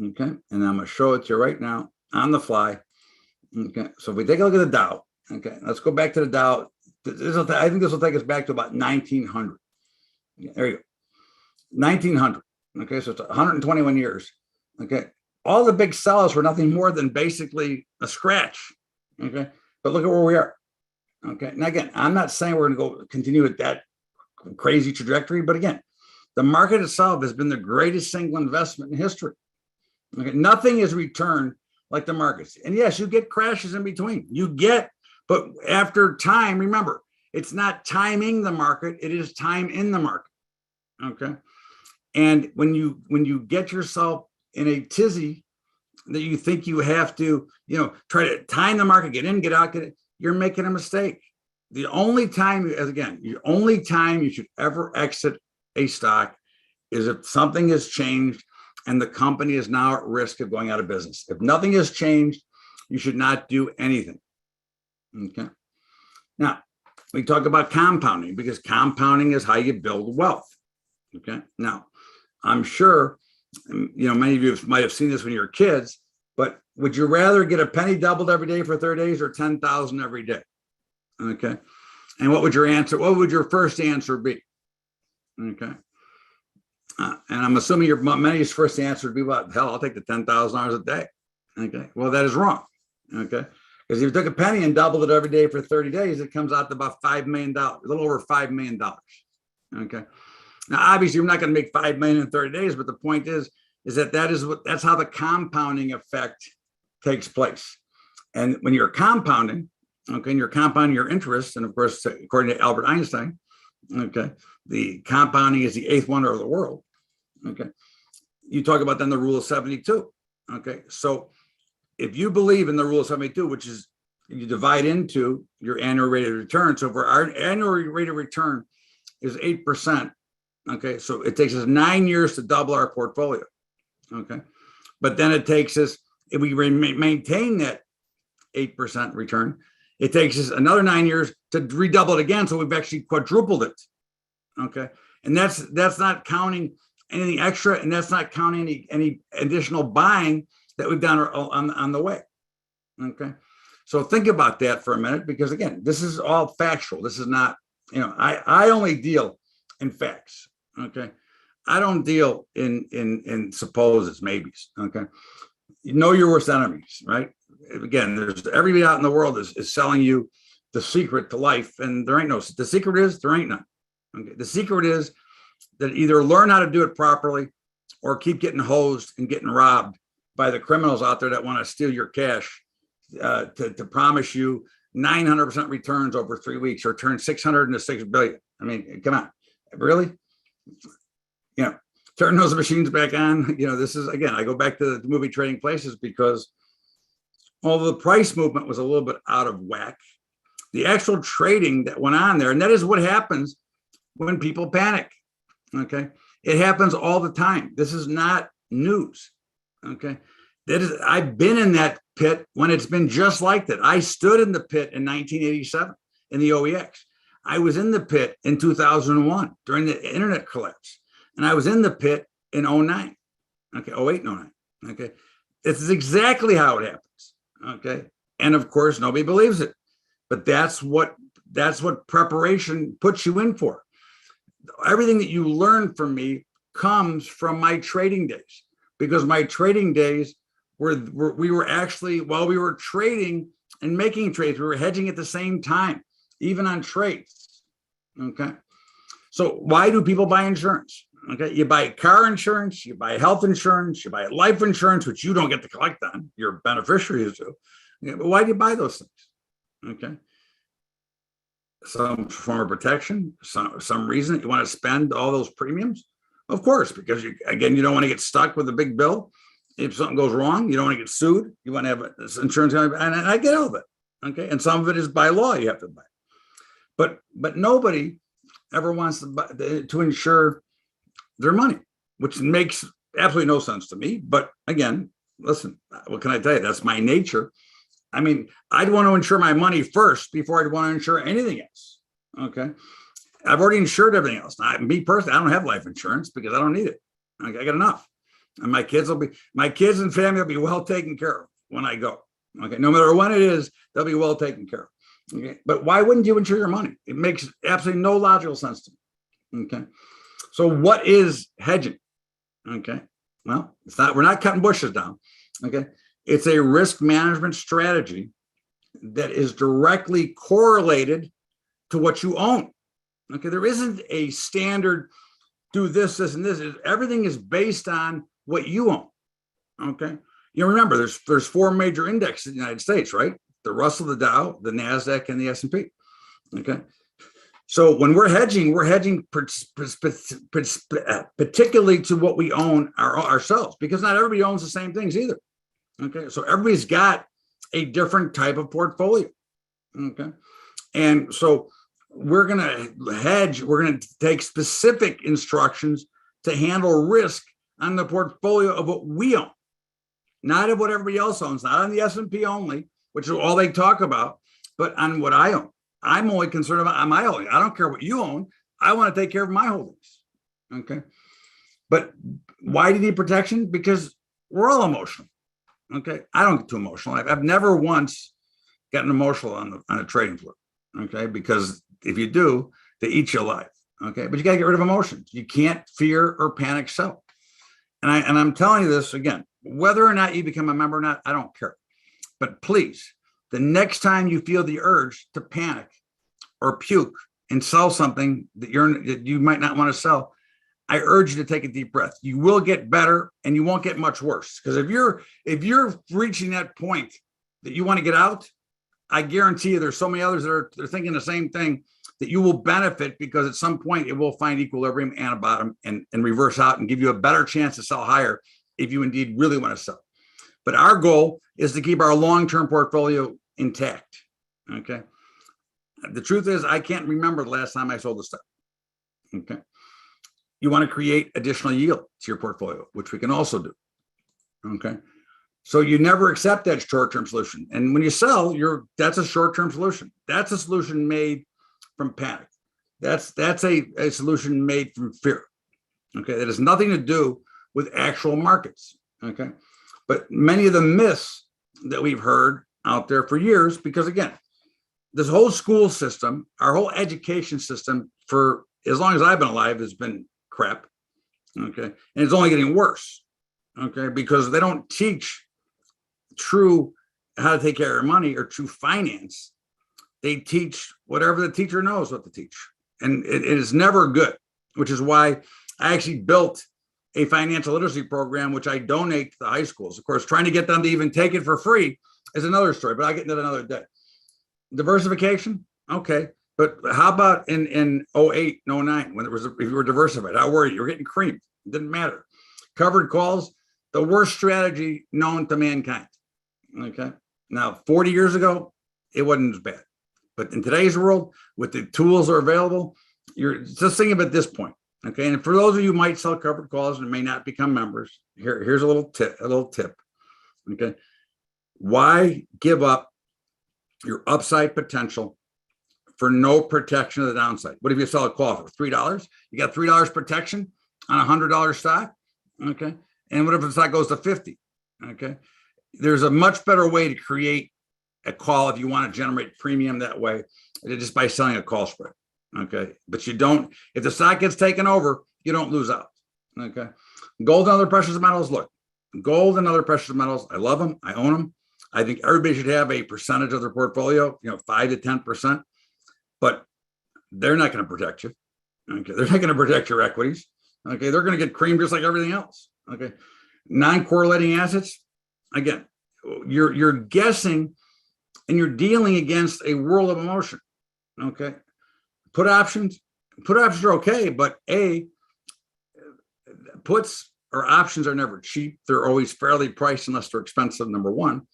Okay, and I'm going to show it to you right now on the fly. Okay, so if we take a look at the Dow, okay, let's go back to the Dow. I think this will take us back to about 1900. Okay, there you go, 1900. Okay, so it's 121 years. Okay, all the big sells were nothing more than basically a scratch. Okay, but look at where we are. Okay, now again, I'm not saying we're going to go continue with that crazy trajectory, but again, the market itself has been the greatest single investment in history. Okay, nothing has returned like the markets. And yes, you get crashes in between. But after time, remember, it's not timing the market, it is time in the market. Okay. And when you get yourself in a tizzy that you think you have to, try to time the market, get in, get out, you're making a mistake. The only time you should ever exit a stock is if something has changed and the company is now at risk of going out of business. If nothing has changed, you should not do anything. Okay. Now, we talk about compounding because compounding is how you build wealth. Okay. Now, I'm sure, many of you might have seen this when you were kids, but would you rather get a penny doubled every day for 30 days or 10,000 every day? Okay. And what would your first answer be? Okay. And I'm assuming many's first answer would be, what? Hell, I'll take the $10,000 a day. Okay. Well, that is wrong. Okay. Because if you took a penny and doubled it every day for 30 days, it comes out to about $5 million, a little over $5 million. Okay. Now, obviously, you're not going to make $5 million in 30 days, but the point is that's how the compounding effect takes place. And when you're compounding, okay, and you're compounding your interest, and of course, according to Albert Einstein, okay, the compounding is the eighth wonder of the world. Okay. You talk about then the rule of 72. Okay. So if you believe in the rule of 72, which is you divide into your annual rate of return. So for our annual rate of return is 8%. Okay. So it takes us 9 years to double our portfolio. Okay. But then it takes us, if we maintain that 8% return, it takes us another 9 years to redouble it again. So we've actually quadrupled it. Okay. And that's not counting anything extra. And that's not counting any additional buying that we've done on the way. Okay. So think about that for a minute, because again, this is all factual. This is not, I only deal in facts. Okay. I don't deal in supposes, maybes. Okay. You know your worst enemies, right? Again, there's everybody out in the world is selling you the secret to life, and there ain't no, the secret is there ain't none. Okay. The secret is that either learn how to do it properly or keep getting hosed and getting robbed by the criminals out there that want to steal your cash to promise you 900% returns over 3 weeks or turn 600 into 6 billion. I mean, come on, really? Turn those machines back on. This is, again, I go back to the movie Trading Places, because although the price movement was a little bit out of whack, the actual trading that went on there, and that is what happens when people panic. Okay. It happens all the time. This is not news. Okay. I've been in that pit when it's been just like that. I stood in the pit in 1987 in the OEX. I was in the pit in 2001 during the internet collapse. And I was in the pit in 09. Okay. 08 and 09. Okay. This is exactly how it happens. Okay. And of course, nobody believes it. But that's what preparation puts you in for. Everything that you learn from me comes from my trading days, because my trading days we were actually, while we were trading and making trades, we were hedging at the same time, even on trades. Okay. So why do people buy insurance? Okay. You buy car insurance, you buy health insurance, you buy life insurance, which you don't get to collect on, your beneficiaries do. Okay, but why do you buy those things? Okay. Some form of protection, some reason you want to spend all those premiums. Of course, because you don't want to get stuck with a big bill. If something goes wrong, you don't want to get sued. You want to have insurance, and I get all of it. Okay. And some of it is by law, you have to buy. But nobody ever wants to insure their money, which makes absolutely no sense to me. But again, listen, what can I tell you? That's my nature. I mean, I'd want to insure my money first before I'd want to insure anything else. Okay. I've already insured everything else. Now, me personally, I don't have life insurance because I don't need it. I got enough. And my kids and family will be well taken care of when I go. Okay. No matter when it is, they'll be well taken care of. Okay. But why wouldn't you insure your money? It makes absolutely no logical sense to me. Okay. So what is hedging? Okay. Well, we're not cutting bushes down. Okay. It's a risk management strategy that is directly correlated to what you own. Okay. There isn't a standard, do this, and this. Everything is based on what you own. Okay. remember there's four major indexes in the United States, right? The Russell, the Dow, the NASDAQ, and the S&P. Okay. So when we're hedging particularly to what we own ourselves, because not everybody owns the same things either. Okay. So everybody's got a different type of portfolio. Okay. And so we're going to hedge, we're going to take specific instructions to handle risk on the portfolio of what we own, not of what everybody else owns, not on the S&P only, which is all they talk about, but on what I own. I'm only concerned about my holdings. I don't care what you own. I want to take care of my holdings. Okay. But why do you need protection? Because we're all emotional. Okay. I don't get too emotional. I've never once gotten emotional on a trading floor. Okay. Because if you do, they eat you alive. Okay. But you got to get rid of emotions. You can't fear or panic sell. And I'm telling you this again, whether or not you become a member or not, I don't care. But please, the next time you feel the urge to panic or puke and sell something that you might not want to sell, I urge you to take a deep breath. You will get better and you won't get much worse. Because if you're reaching that point that you want to get out, I guarantee you there's so many others that they're thinking the same thing, that you will benefit, because at some point it will find equilibrium and a bottom and reverse out and give you a better chance to sell higher if you indeed really want to sell. But our goal is to keep our long-term portfolio intact. Okay. The truth is, I can't remember the last time I sold a stock. Okay. You want to create additional yield to your portfolio, which we can also do. Okay. So you never accept that short-term solution. And when you sell, that's a short-term solution. That's a solution made from panic. That's a solution made from fear. Okay. That has nothing to do with actual markets. Okay. But many of the myths that we've heard out there for years, because again, this whole school system, our whole education system for as long as I've been alive has been crap. Okay. And it's only getting worse. Okay. Because they don't teach true how to take care of money or true finance. They teach whatever the teacher knows what to teach. And it is never good, which is why I actually built a financial literacy program, which I donate to the high schools. Of course, trying to get them to even take it for free is another story, but I'll get into that another day. Diversification, okay. But how about in 08, 09, when if you were diversified, how were you? You were getting creamed. It didn't matter. Covered calls, the worst strategy known to mankind. Okay. Now, 40 years ago, it wasn't as bad. But in today's world, with the tools that are available, you're just thinking about this point. Okay. And for those of you who might sell covered calls and may not become members, here's a little tip. Okay. Why give up your upside potential for no protection of the downside? What if you sell a call for $3? You got $3 protection on a $100 stock. Okay. And what if the stock goes to 50? Okay. There's a much better way to create a call if you want to generate premium that way, just by selling a call spread. Okay. But you don't, if the stock gets taken over, you don't lose out. Okay. Gold and other precious metals. Look, gold and other precious metals, I love them. I own them. I think everybody should have a percentage of their portfolio, 5 to 10%, but they're not going to protect you. Okay. They're not going to protect your equities. Okay. They're going to get creamed just like everything else. Okay. Non-correlating assets. Again, you're guessing and you're dealing against a world of emotion. Okay. Put options are okay, but puts or options are never cheap. They're always fairly priced unless they're expensive, number one.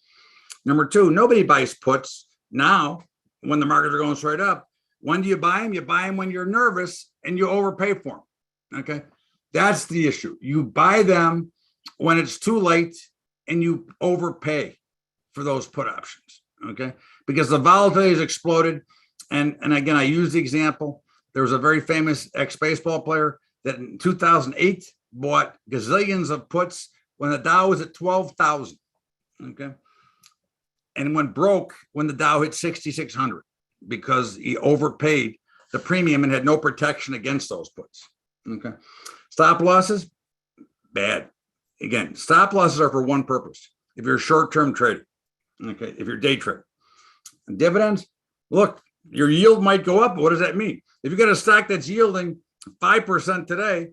Number two, nobody buys puts now when the markets are going straight up. When do you buy them? You buy them when you're nervous and you overpay for them. Okay. That's the issue. You buy them when it's too late and you overpay for those put options. Okay. Because the volatility has exploded. And again, I use the example. There was a very famous ex-baseball player that in 2008 bought gazillions of puts when the Dow was at 12,000. Okay. And went broke when the Dow hit 6,600 because he overpaid the premium and had no protection against those puts. Okay. Stop losses, bad. Again, stop losses are for one purpose. If you're a short-term trader, okay, if you're day trader. And dividends, look, your yield might go up, but what does that mean? If you got a stock that's yielding 5% today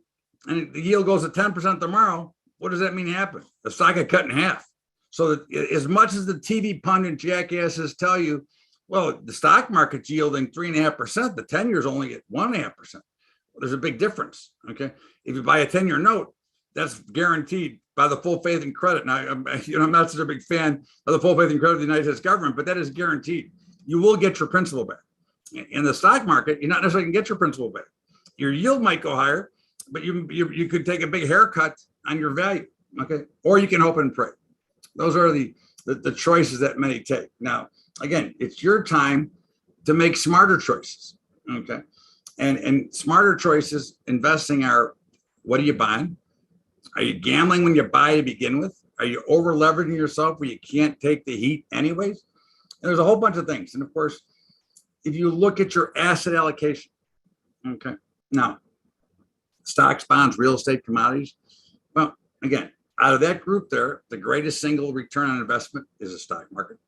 and the yield goes to 10% tomorrow, what does that mean happen? The stock got cut in half. So that as much as the TV pundit jackasses tell you, well, the stock market's yielding 3.5%, the 10 years only at 1.5%. There's a big difference. Okay. If you buy a 10-year note, that's guaranteed by the full faith and credit. Now, I'm not such a big fan of the full faith and credit of the United States government, but that is guaranteed. You will get your principal back. In the stock market, you're not necessarily going to get your principal back. Your yield might go higher, but you could take a big haircut on your value. Okay. Or you can hope and pray. Those are the choices that many take. Now, again, it's your time to make smarter choices. Okay. And smarter choices investing are, what are you buying? Are you gambling when you buy to begin with? Are you over leveraging yourself where you can't take the heat anyways? And there's a whole bunch of things. And of course, if you look at your asset allocation, okay. Now, stocks, bonds, real estate, commodities. Well, again, out of that group there, the greatest single return on investment is the stock market.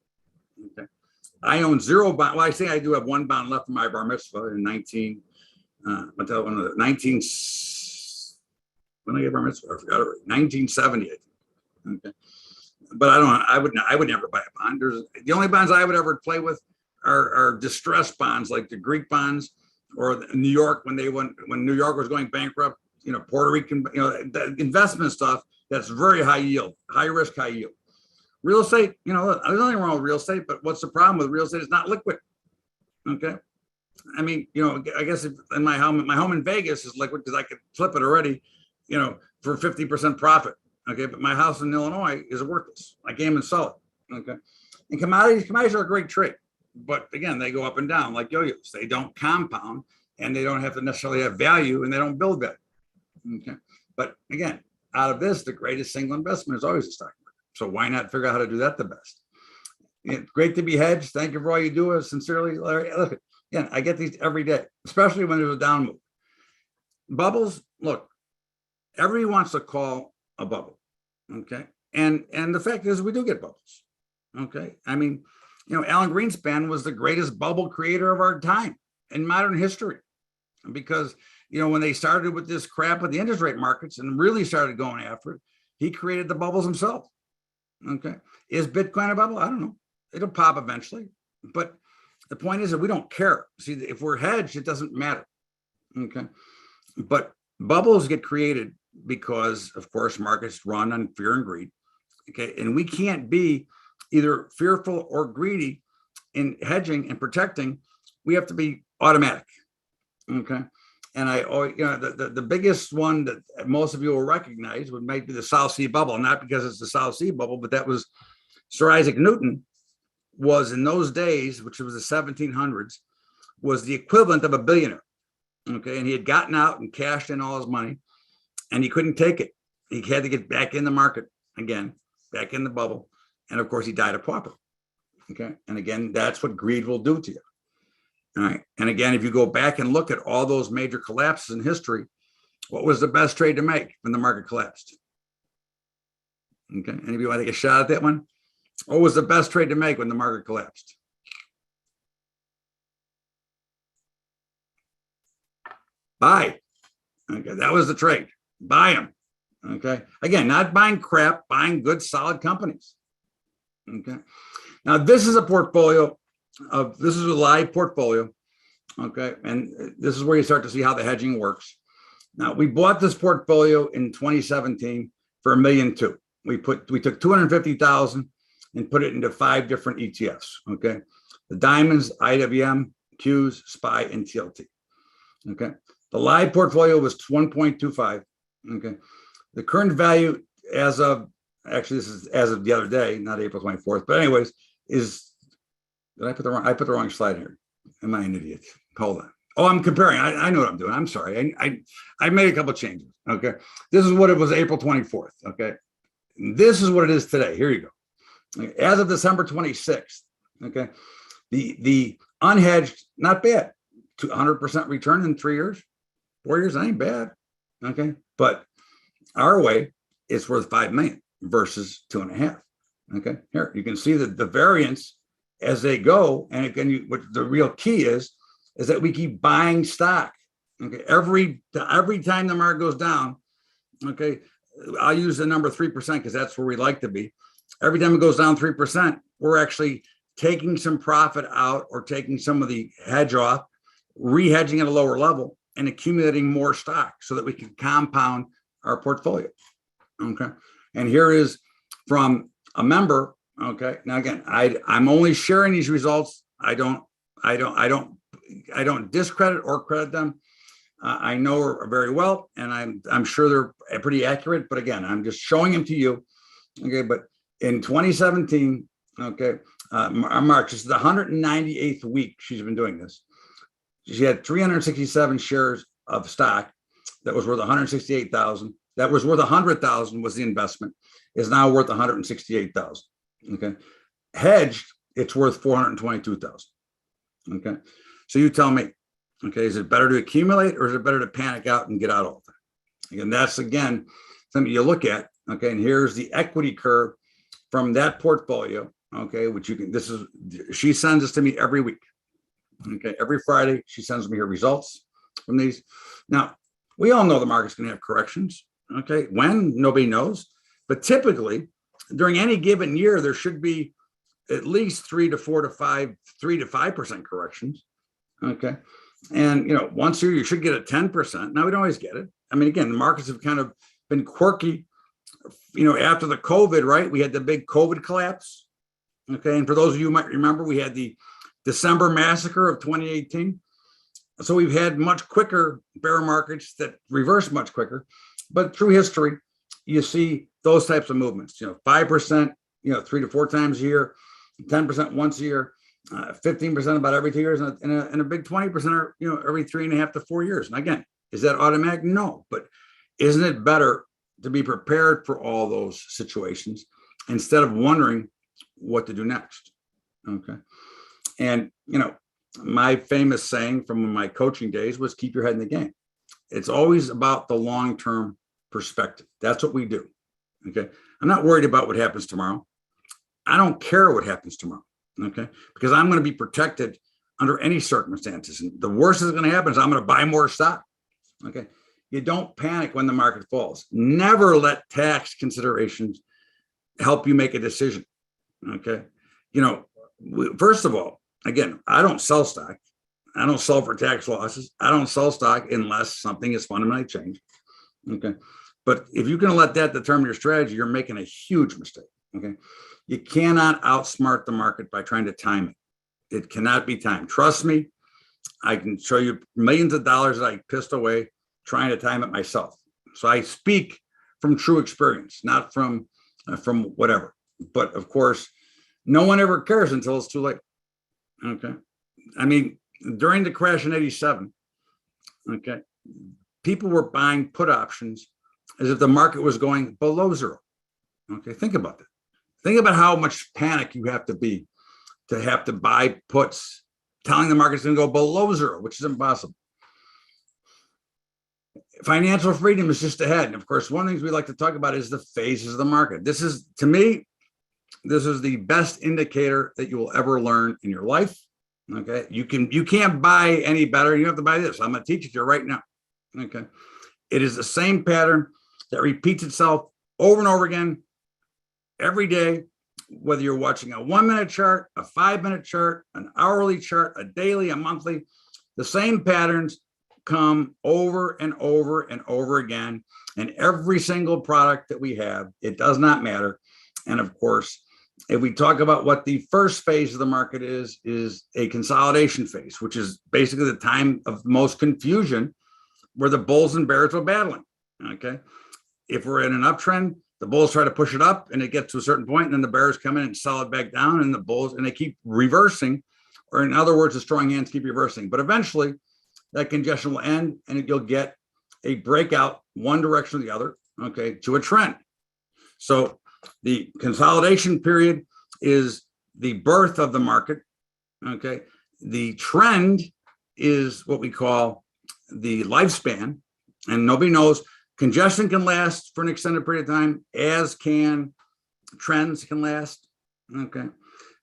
Okay. I own 0 bond. Well, I say I do have 1 bond left for my bar mitzvah in 19, when I gave bar mitzvah, I forgot already, 1970, I think. Okay. But I would never buy a bond. The only bonds I would ever play with are distressed bonds, like the Greek bonds, or New York when New York was going bankrupt, Puerto Rican, the investment stuff that's very high yield, high risk, high yield. Real estate, there's nothing wrong with real estate, but what's the problem with real estate? It's not liquid. Okay. I mean, I guess in my home in Vegas is liquid because I could flip it already, for 50% profit. Okay. But my house in Illinois is worthless. I can't even sell it. Okay. And commodities are a great trade, but again, they go up and down like yo-yos. They don't compound and they don't have to necessarily have value and they don't build value. Okay. But again, out of this, the greatest single investment is always the stock market. So why not figure out how to do that the best? It's great to be hedged. Thank you for all you do. Sincerely, Larry. Look, again, I get these every day, especially when there's a down move. Bubbles, look, everybody wants to call a bubble. Okay. And the fact is we do get bubbles. Okay. I mean, Alan Greenspan was the greatest bubble creator of our time in modern history because, when they started with this crap with the interest rate markets and really started going after it, he created the bubbles himself. Okay. Is Bitcoin a bubble? I don't know. It'll pop eventually. But the point is that we don't care. See, if we're hedged, it doesn't matter. Okay. But bubbles get created because, of course, markets run on fear and greed. Okay. And we can't be either fearful or greedy in hedging and protecting. We have to be automatic. Okay. And the biggest one that most of you will recognize might be the South Sea bubble, not because it's the South Sea bubble, but that was Sir Isaac Newton was in those days, which was the 1700s, was the equivalent of a billionaire. Okay. And he had gotten out and cashed in all his money and he couldn't take it. He had to get back in the market again, back in the bubble. And of course he died a pauper. Okay. And again, that's what greed will do to you. All right. And again, if you go back and look at all those major collapses in history, what was the best trade to make when the market collapsed? Okay. Any of you want to take a shot at that one? What was the best trade to make when the market collapsed? Buy. Okay. That was the trade. Buy them. Okay. Again, not buying crap, buying good, solid companies. Okay. Now, this is a portfolio. This is a live portfolio, okay, and this is where you start to see how the hedging works. Now, we bought this portfolio in 2017 for $1.2 million. We took 250,000 and put it into 5 different ETFs. Okay, the diamonds, IWM, Qs, SPY, and TLT. Okay, the live portfolio was 1.25. Okay, the current value as of this is as of the other day, not April 24th, but anyways, is. Did I put the wrong slide here? Am I an idiot? Hold on. Oh, I'm comparing. I know what I'm doing. I'm sorry. I made a couple of changes. Okay. This is what it was April 24th. Okay. And this is what it is today. Here you go. As of December 26th. Okay. The unhedged, not bad. 100% return in 3 years, 4 years. That ain't bad. Okay. But our way, it's worth 5 million versus 2.5. Okay. Here you can see that the variance as they go, and again, what the real key is that we keep buying stock. Okay, every time the market goes down, okay, I'll use the number 3% because that's where we like to be. every time it goes down 3%, we're actually taking some profit out or taking some of the hedge off, re-hedging at a lower level and accumulating more stock so that we can compound our portfolio. Okay. And here is from a member. Okay. Now again, I'm only sharing these results. I don't discredit or credit them. I know her very well, and I'm sure they're pretty accurate. But again, I'm just showing them to you. Okay. But in 2017, okay, March, this is the 198th week she's been doing this. She had 367 shares of stock that was worth 168,000. That was worth 100,000 was the investment. Is now worth 168,000. Okay, hedged, it's worth 422,000. Okay, so you tell me. Okay, is it better to accumulate or is it better to panic out and get out all the time? Again, that's again something you look at. Okay, and here's the equity curve from that portfolio. Okay, which you can. This is she sends this to me every week. Okay, every Friday she sends me her results from these. Now we all know the market's going to have corrections. Okay, when nobody knows, but typically during any given year there should be at least 3 to 5% corrections. Okay, and once a year you should get a 10%. Now we don't always get it. I mean, again, the markets have kind of been quirky. After the COVID, right? We had the big COVID collapse. Okay, and for those of you who might remember, we had the December massacre of 2018. So we've had much quicker bear markets that reverse much quicker. But through history, you see those types of movements. 5%, 3 to 4 times a year, 10% once a year, 15% about every 2 years, and a big 20% are every 3.5 to 4 years. And again, is that automatic? No, but isn't it better to be prepared for all those situations instead of wondering what to do next? Okay, and my famous saying from my coaching days was keep your head in the game. It's always about the long-term perspective. That's what we do. Okay, I'm not worried about what happens tomorrow. I don't care what happens tomorrow. Okay, because I'm going to be protected under any circumstances. And the worst that's going to happen is I'm going to buy more stock. Okay, you don't panic when the market falls. Never let tax considerations help you make a decision. Okay, first of all, again, I don't sell stock. I don't sell for tax losses. I don't sell stock unless something is fundamentally changed. Okay, but if you can let that determine your strategy, you're making a huge mistake. Okay, you cannot outsmart the market by trying to time it. It cannot be timed. Trust me, I can show you millions of dollars that I pissed away trying to time it myself. So I speak from true experience, not from whatever. But of course, no one ever cares until it's too late. Okay, I mean, during the crash in '87, okay, people were buying put options as if the market was going below zero. Okay, think about that. Think about how much panic you have to buy puts, telling the market's going to go below zero, which is impossible. Financial freedom is just ahead. And of course, one of the things we like to talk about is the phases of the market. This is, to me, this is the best indicator that you will ever learn in your life. Okay, you can't buy any better. You have to buy this. I'm going to teach it to you right now. Okay, it is the same pattern that repeats itself over and over again every day, whether you're watching a 1-minute chart, a 5-minute chart, an hourly chart, a daily, a monthly. The same patterns come over and over and over again. And every single product that we have, it does not matter. And of course, if we talk about what the first phase of the market is a consolidation phase, which is basically the time of most confusion where the bulls and bears are battling. Okay. If we're in an uptrend, the bulls try to push it up and it gets to a certain point, and then the bears come in and sell it back down, and the bulls, and they keep reversing, or in other words, the strong hands keep reversing. But eventually that congestion will end and you'll get a breakout one direction or the other, okay, to a trend. So the consolidation period is the birth of the market. Okay. The trend is what we call the lifespan, and nobody knows. Congestion can last for an extended period of time, as can trends can last. Okay.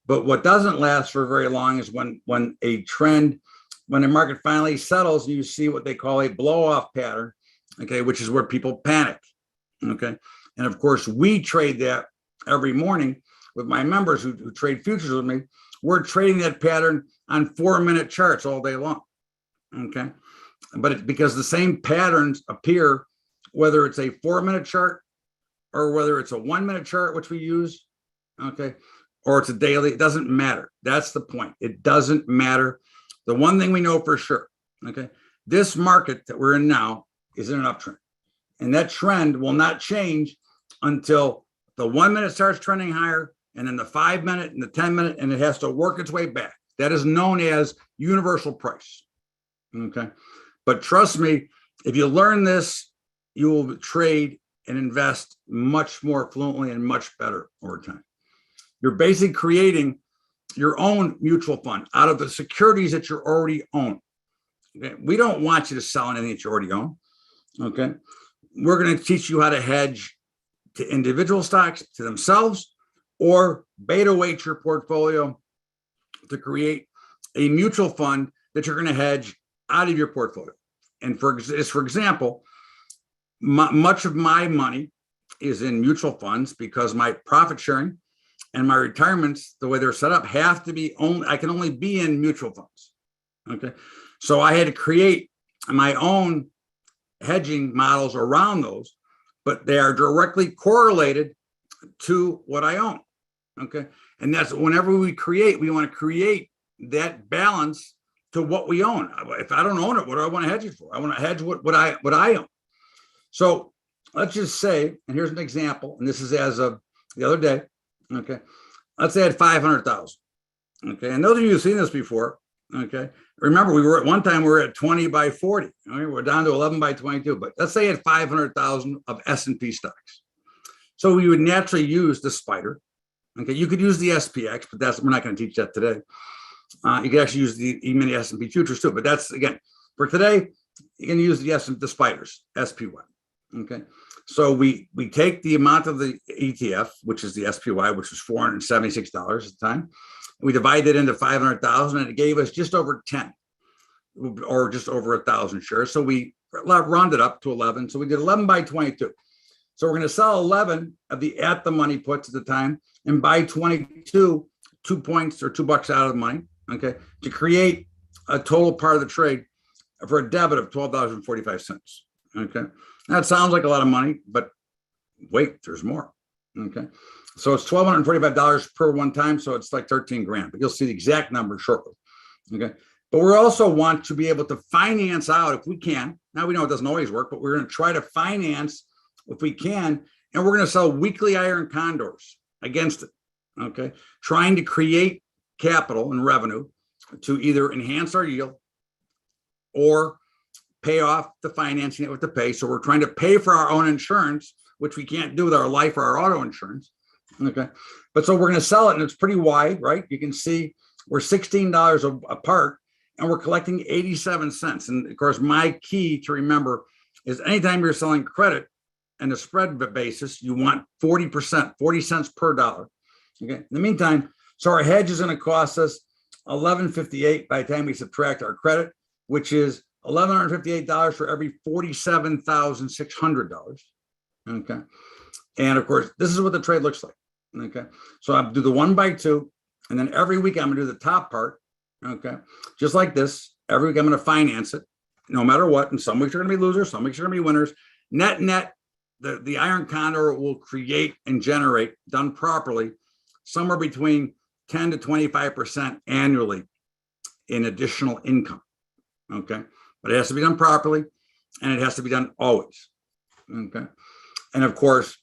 But what doesn't last for very long is when a market finally settles, you see what they call a blow off pattern. Okay. Which is where people panic. Okay. And of course, we trade that every morning with my members who trade futures with me. We're trading that pattern on 4-minute charts all day long. Okay. But it's because the same patterns appear, whether it's a 4-minute chart or whether it's a 1-minute chart, which we use, okay, or it's a daily, it doesn't matter. That's the point. It doesn't matter. The one thing we know for sure, okay, this market that we're in now is in an uptrend. And that trend will not change until the 1-minute starts trending higher, and then the 5-minute and the 10-minute, and it has to work its way back. That is known as universal price. Okay. But trust me, if you learn this, you will trade and invest much more fluently and much better over time. You're basically creating your own mutual fund out of the securities that you already own. Okay? We don't want you to sell anything that you already own. Okay. We're going to teach you how to hedge to individual stocks, to themselves, or beta weight your portfolio to create a mutual fund that you're going to hedge out of your portfolio. And for example, much of my money is in mutual funds because my profit sharing and my retirements, the way they're set up, have to be only, I can only be in mutual funds. Okay. So I had to create my own hedging models around those, but they are directly correlated to what I own. Okay. And that's whenever we want to create that balance to what we own. If I don't own it, what do I want to hedge it for? I want to hedge what I own. So let's just say, and here's an example, and this is as of the other day. Okay. Let's say I had 500,000. Okay. And those of you who've seen this before, okay, remember we were at one time, we were at 20 by 40. Okay? We're down to 11 by 22, but let's say I had 500,000 of S&P stocks. So we would naturally use the spider. Okay. You could use the SPX, but we're not going to teach that today. You can actually use the E-mini S&P futures too, but that's, again, for today, you can use the spiders, SPY. Okay. So we take the amount of the ETF, which is the SPY, which was $476 at the time. We divide it into 500,000 and it gave us just over 10 or just over 1,000 shares. So we rounded up to 11. So we did 11 by 22. So we're going to sell 11 of the at the money puts at the time and buy 22, 2 points or $2 out of the money. Okay. To create a total part of the trade for a debit of $12.45. Okay. That sounds like a lot of money, but wait, there's more. Okay. So it's $1,245 per one time. So it's like 13 grand, but you'll see the exact number shortly. Okay. But we also want to be able to finance out if we can. Now we know it doesn't always work, but we're going to try to finance if we can. And we're going to sell weekly iron condors against it. Okay. Trying to create capital and revenue to either enhance our yield or pay off the financing that we have to pay. So we're trying to pay for our own insurance, which we can't do with our life or our auto insurance. Okay. But so we're going to sell it and it's pretty wide, right? You can see we're $16 apart and we're collecting 87 cents. And of course, my key to remember is anytime you're selling credit and a spread basis, you want 40%, 40 cents per dollar. Okay. In the meantime, so our hedge is going to cost us $11.58 by the time we subtract our credit, which is $1,158 for every $47,600. Okay. And of course, this is what the trade looks like. Okay. So I'll do the 1 by 2. And then every week I'm going to do the top part. Okay. Just like this. Every week I'm going to finance it no matter what. And some weeks are going to be losers. Some weeks are going to be winners. Net, the iron condor will create and generate, done properly, somewhere between 10 to 25% annually in additional income. Okay. But it has to be done properly and it has to be done always. Okay. And of course,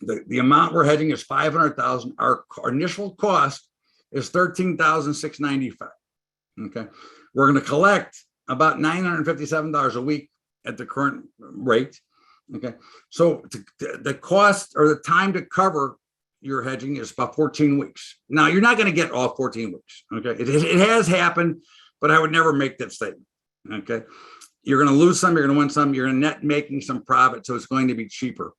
the amount we're hedging is 500,000. Our initial cost is 13,695. Okay. We're going to collect about $957 a week at the current rate. Okay. So the cost or the time to cover your hedging is about 14 weeks. Now you're not going to get all 14 weeks. Okay. It has happened, but I would never make that statement. Okay. You're going to lose some, you're going to win some, you're going to net making some profit. So it's going to be cheaper.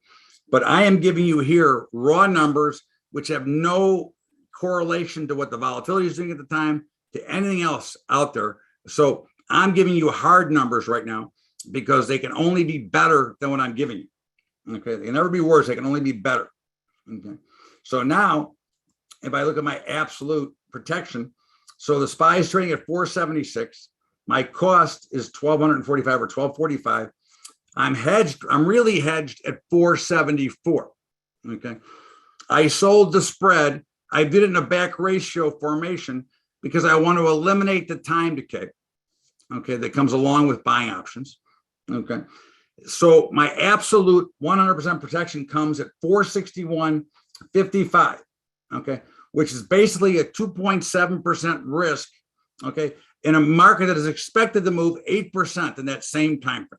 But I am giving you here raw numbers, which have no correlation to what the volatility is doing at the time, to anything else out there. So I'm giving you hard numbers right now because they can only be better than what I'm giving you. Okay. They can never be worse. They can only be better. Okay. So now, if I look at my absolute protection, so the SPY is trading at 476. My cost is 1,245 or 1,245. I'm hedged. I'm really hedged at 474. Okay. I sold the spread. I did it in a back ratio formation because I want to eliminate the time decay. Okay. That comes along with buying options. Okay. So my absolute 100% protection comes at 461.55. Okay. Which is basically a 2.7% risk. Okay. In a market that is expected to move 8% in that same time frame.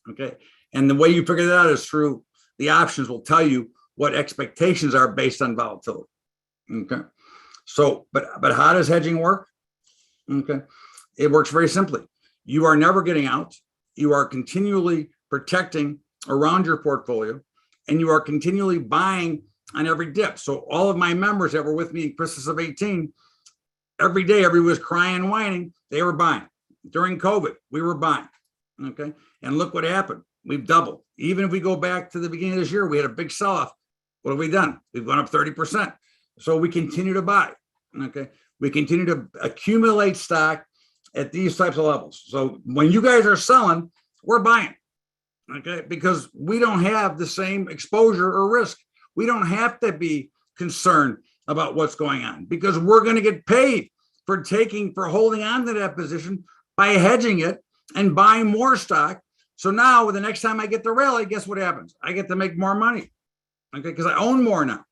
Okay. And the way you figure that out is through the options will tell you what expectations are based on volatility. Okay. So, but how does hedging work? Okay. It works very simply. You are never getting out. You are continually protecting around your portfolio, and you are continually buying on every dip. So all of my members that were with me in Christmas of 18, every day, everyone was crying and whining. They were buying. During COVID, we were buying. Okay. And look what happened. We've doubled. Even if we go back to the beginning of this year, we had a big sell-off. What have we done? We've gone up 30%. So we continue to buy. Okay. We continue to accumulate stock at these types of levels. So when you guys are selling, we're buying. Okay. Because we don't have the same exposure or risk. We don't have to be concerned about what's going on because we're going to get paid for holding on to that position by hedging it and buying more stock. So now the next time I get the rally, guess what happens? I get to make more money. Okay. Because I own more now.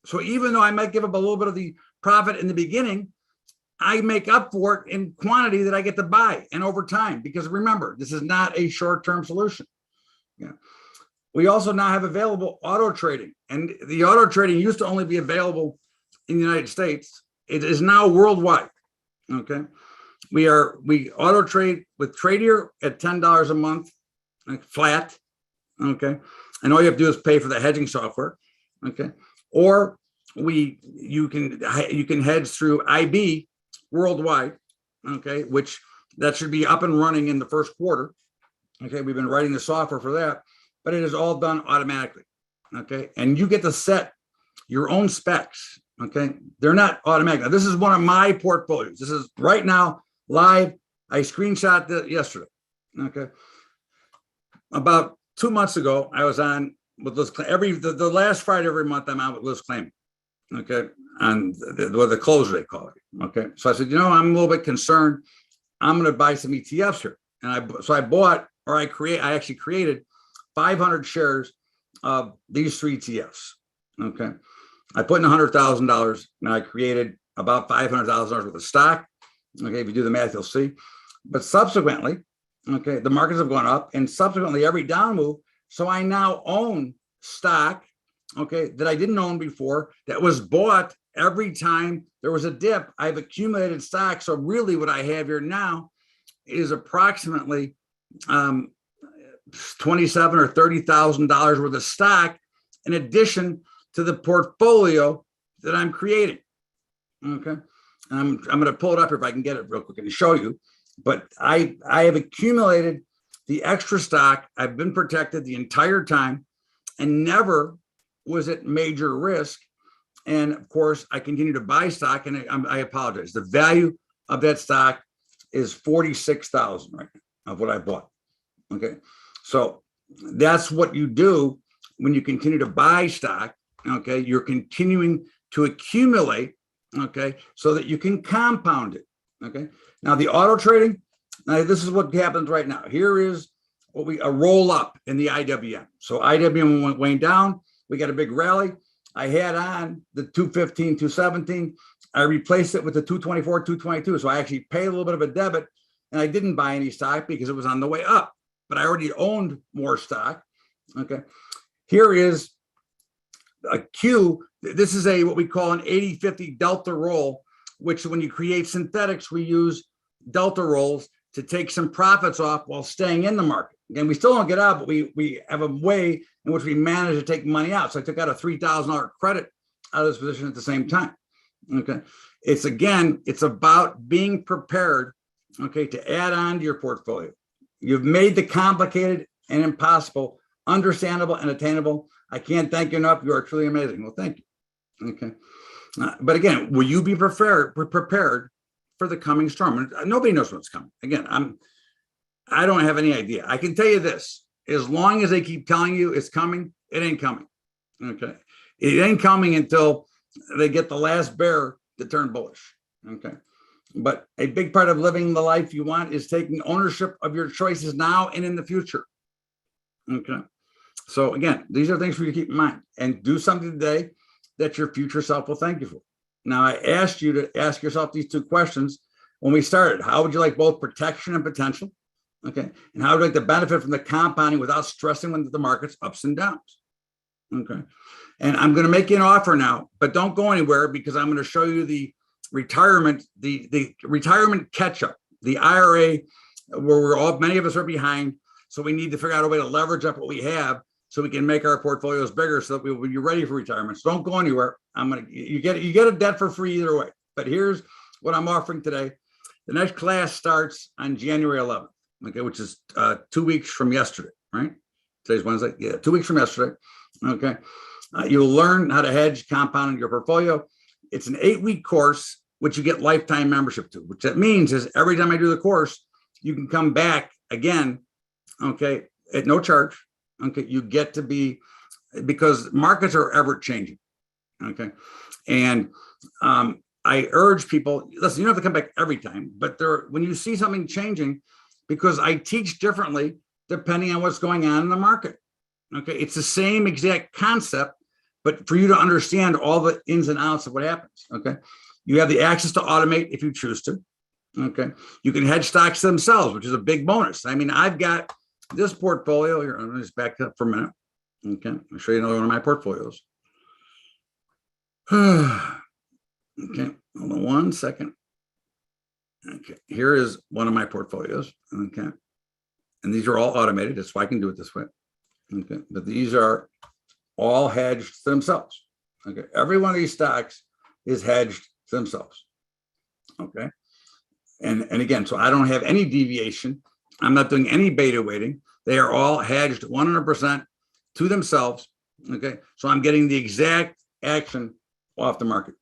So even though I might give up a little bit of the profit in the beginning, I make up for it in quantity that I get to buy and over time, because remember, this is not a short-term solution. Yeah. We also now have available auto trading, and the auto trading used to only be available in the United States. It is now worldwide. Okay. We auto trade with Tradier at $10 a month, like flat. Okay. And all you have to do is pay for the hedging software. Okay. Or you can hedge through IB worldwide. Okay. Which that should be up and running in the first quarter. Okay. We've been writing the software for that, but it is all done automatically. Okay. And you get to set your own specs. Okay. They're not automatic. Now, this is one of my portfolios. This is right now live. I screenshot it yesterday. Okay. About 2 months ago, I was on with Liz the last Friday every month. I'm on with Liz Claiming. Okay. And the closer they call it. Okay. So I said, I'm a little bit concerned. I'm going to buy some ETFs here. And I actually created 500 shares of these 3 ETFs. Okay. I put in $100,000 and I created about $500,000 worth of stock. Okay. If you do the math, you'll see. But subsequently, okay, the markets have gone up, and subsequently every down move. So I now own stock, okay, that I didn't own before, that was bought every time there was a dip. I've accumulated stock. So really what I have here now is approximately $27,000 or $30,000 worth of stock in addition to the portfolio that I'm creating. Okay. I'm going to pull it up here if I can get it real quick and show you. But I have accumulated the extra stock. I've been protected the entire time and never was at major risk. And of course, I continue to buy stock, and I apologize. The value of that stock is $46,000 right now of what I bought. Okay. So that's what you do when you continue to buy stock. Okay. You're continuing to accumulate. Okay. So that you can compound it. Okay. Now the auto trading, this is what happens right now. Here is a roll up in the IWM. So IWM went way down. We got a big rally. I had on the 215, 217. I replaced it with the 224, 222. So I actually paid a little bit of a debit, and I didn't buy any stock because it was on the way up, but I already owned more stock. Okay. Here is a Q. This is what we call an 80-50 delta roll, which when you create synthetics, we use delta rolls to take some profits off while staying in the market. Again, we still don't get out, but we have a way in which we manage to take money out. So I took out a $3,000 credit out of this position at the same time. Okay. It's about being prepared, okay, to add on to your portfolio. You've made the complicated and impossible understandable and attainable. I can't thank you enough. You are truly amazing. Well, thank you. Okay. But again, will you be prepared for the coming storm? Nobody knows what's coming. Again, I don't have any idea. I can tell you this: as long as they keep telling you it's coming, it ain't coming. Okay, it ain't coming until they get the last bear to turn bullish. Okay, but a big part of living the life you want is taking ownership of your choices now and in the future. Okay, so again, these are things for you to keep in mind, and do something today that your future self will thank you for. Now, I asked you to ask yourself these two questions when we started. How would you like both protection and potential? Okay. And how would you like to benefit from the compounding without stressing when the market's ups and downs? Okay. And I'm going to make you an offer now, but don't go anywhere, because I'm going to show you the retirement catch up, the IRA, where many of us are behind. So we need to figure out a way to leverage up what we have, so we can make our portfolios bigger, so that we will be ready for retirement. So don't go anywhere. You get a debt for free either way. But here's what I'm offering today. The next class starts on January 11th, okay, which is 2 weeks from yesterday, right? Today's Wednesday. Yeah, 2 weeks from yesterday. Okay. You'll learn how to hedge, compound in your portfolio. It's an 8-week course, which you get lifetime membership to. Which that means is every time I do the course, you can come back again, okay, at no charge. Okay, you get to be, because markets are ever changing. Okay, and I urge people, listen, you don't have to come back every time, but when you see something changing, because I teach differently depending on what's going on in the market. Okay, it's the same exact concept, but for you to understand all the ins and outs of what happens. Okay, you have the access to automate if you choose to. Okay, you can hedge stocks themselves, which is a big bonus. I mean, I've got this portfolio here. I'm going to just back up for a minute. Okay, I'll show you another one of my portfolios. Okay, hold on 1 second. Okay, here is one of my portfolios. Okay, and these are all automated. That's why I can do it this way. Okay, but these are all hedged themselves. Okay, every one of these stocks is hedged themselves. Okay, and again, so I don't have any deviation. I'm not doing any beta weighting. They are all hedged 100% to themselves. Okay, so I'm getting the exact action off the market.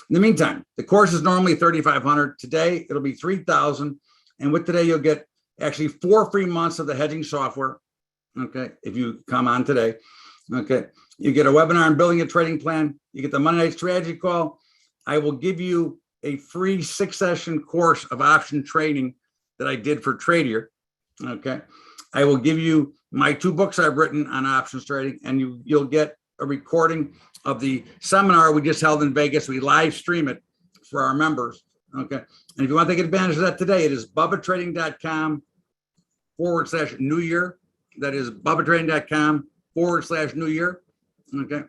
In the meantime, the course is normally $3,500. Today, it'll be $3,000. And with today, you'll get actually 4 free months of the hedging software. Okay, if you come on today. Okay, you get a webinar on building a trading plan. You get the Monday night strategy call. I will give you a free 6-session course of option trading that I did for Tradier. Okay, I will give you my 2 books I've written on options trading, and you'll get a recording of the seminar we just held in Vegas. We live stream it for our members. Okay, and if you want to take advantage of that today, it is bubbatrading.com/New Year. That is bubbatrading.com/New Year. Okay,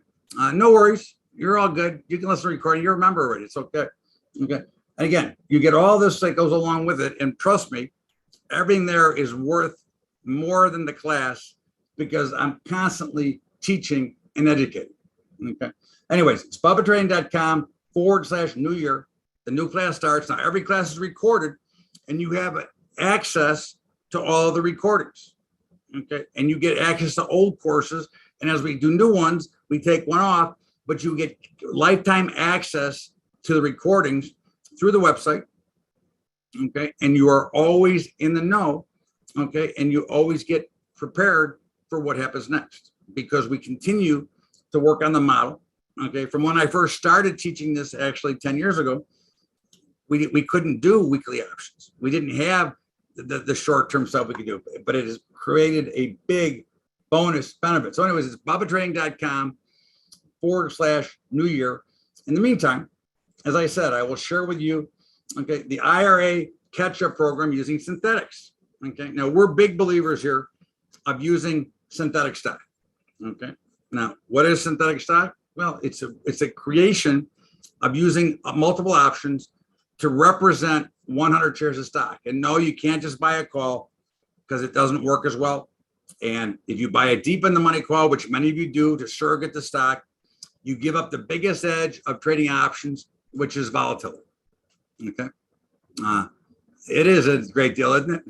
no worries. You're all good. You can listen to the recording. You're a member already. It's okay. Okay, and again, you get all this that goes along with it, and trust me, everything there is worth more than the class, because I'm constantly teaching and educating. Okay. Anyways, it's bubbatrading.com/New Year. The new class starts. Now, every class is recorded, and you have access to all the recordings. Okay. And you get access to old courses. And as we do new ones, we take one off, but you get lifetime access to the recordings through the website. Okay. And you are always in the know. Okay. And you always get prepared for what happens next, because we continue to work on the model. Okay. From when I first started teaching this, actually 10 years ago, we couldn't do weekly options. We didn't have the short-term stuff we could do, but it has created a big bonus benefit. So anyways, it's bubbatrading.com/New Year. In the meantime, as I said, I will share with you, okay, the IRA catch-up program using synthetics. Okay. Now, we're big believers here of using synthetic stock. Okay. Now, what is synthetic stock? Well, it's a creation of using multiple options to represent 100 shares of stock. And no, you can't just buy a call, because it doesn't work as well. And if you buy a deep in the money call, which many of you do to surrogate the stock, you give up the biggest edge of trading options, which is volatility. Okay. It is a great deal, isn't it?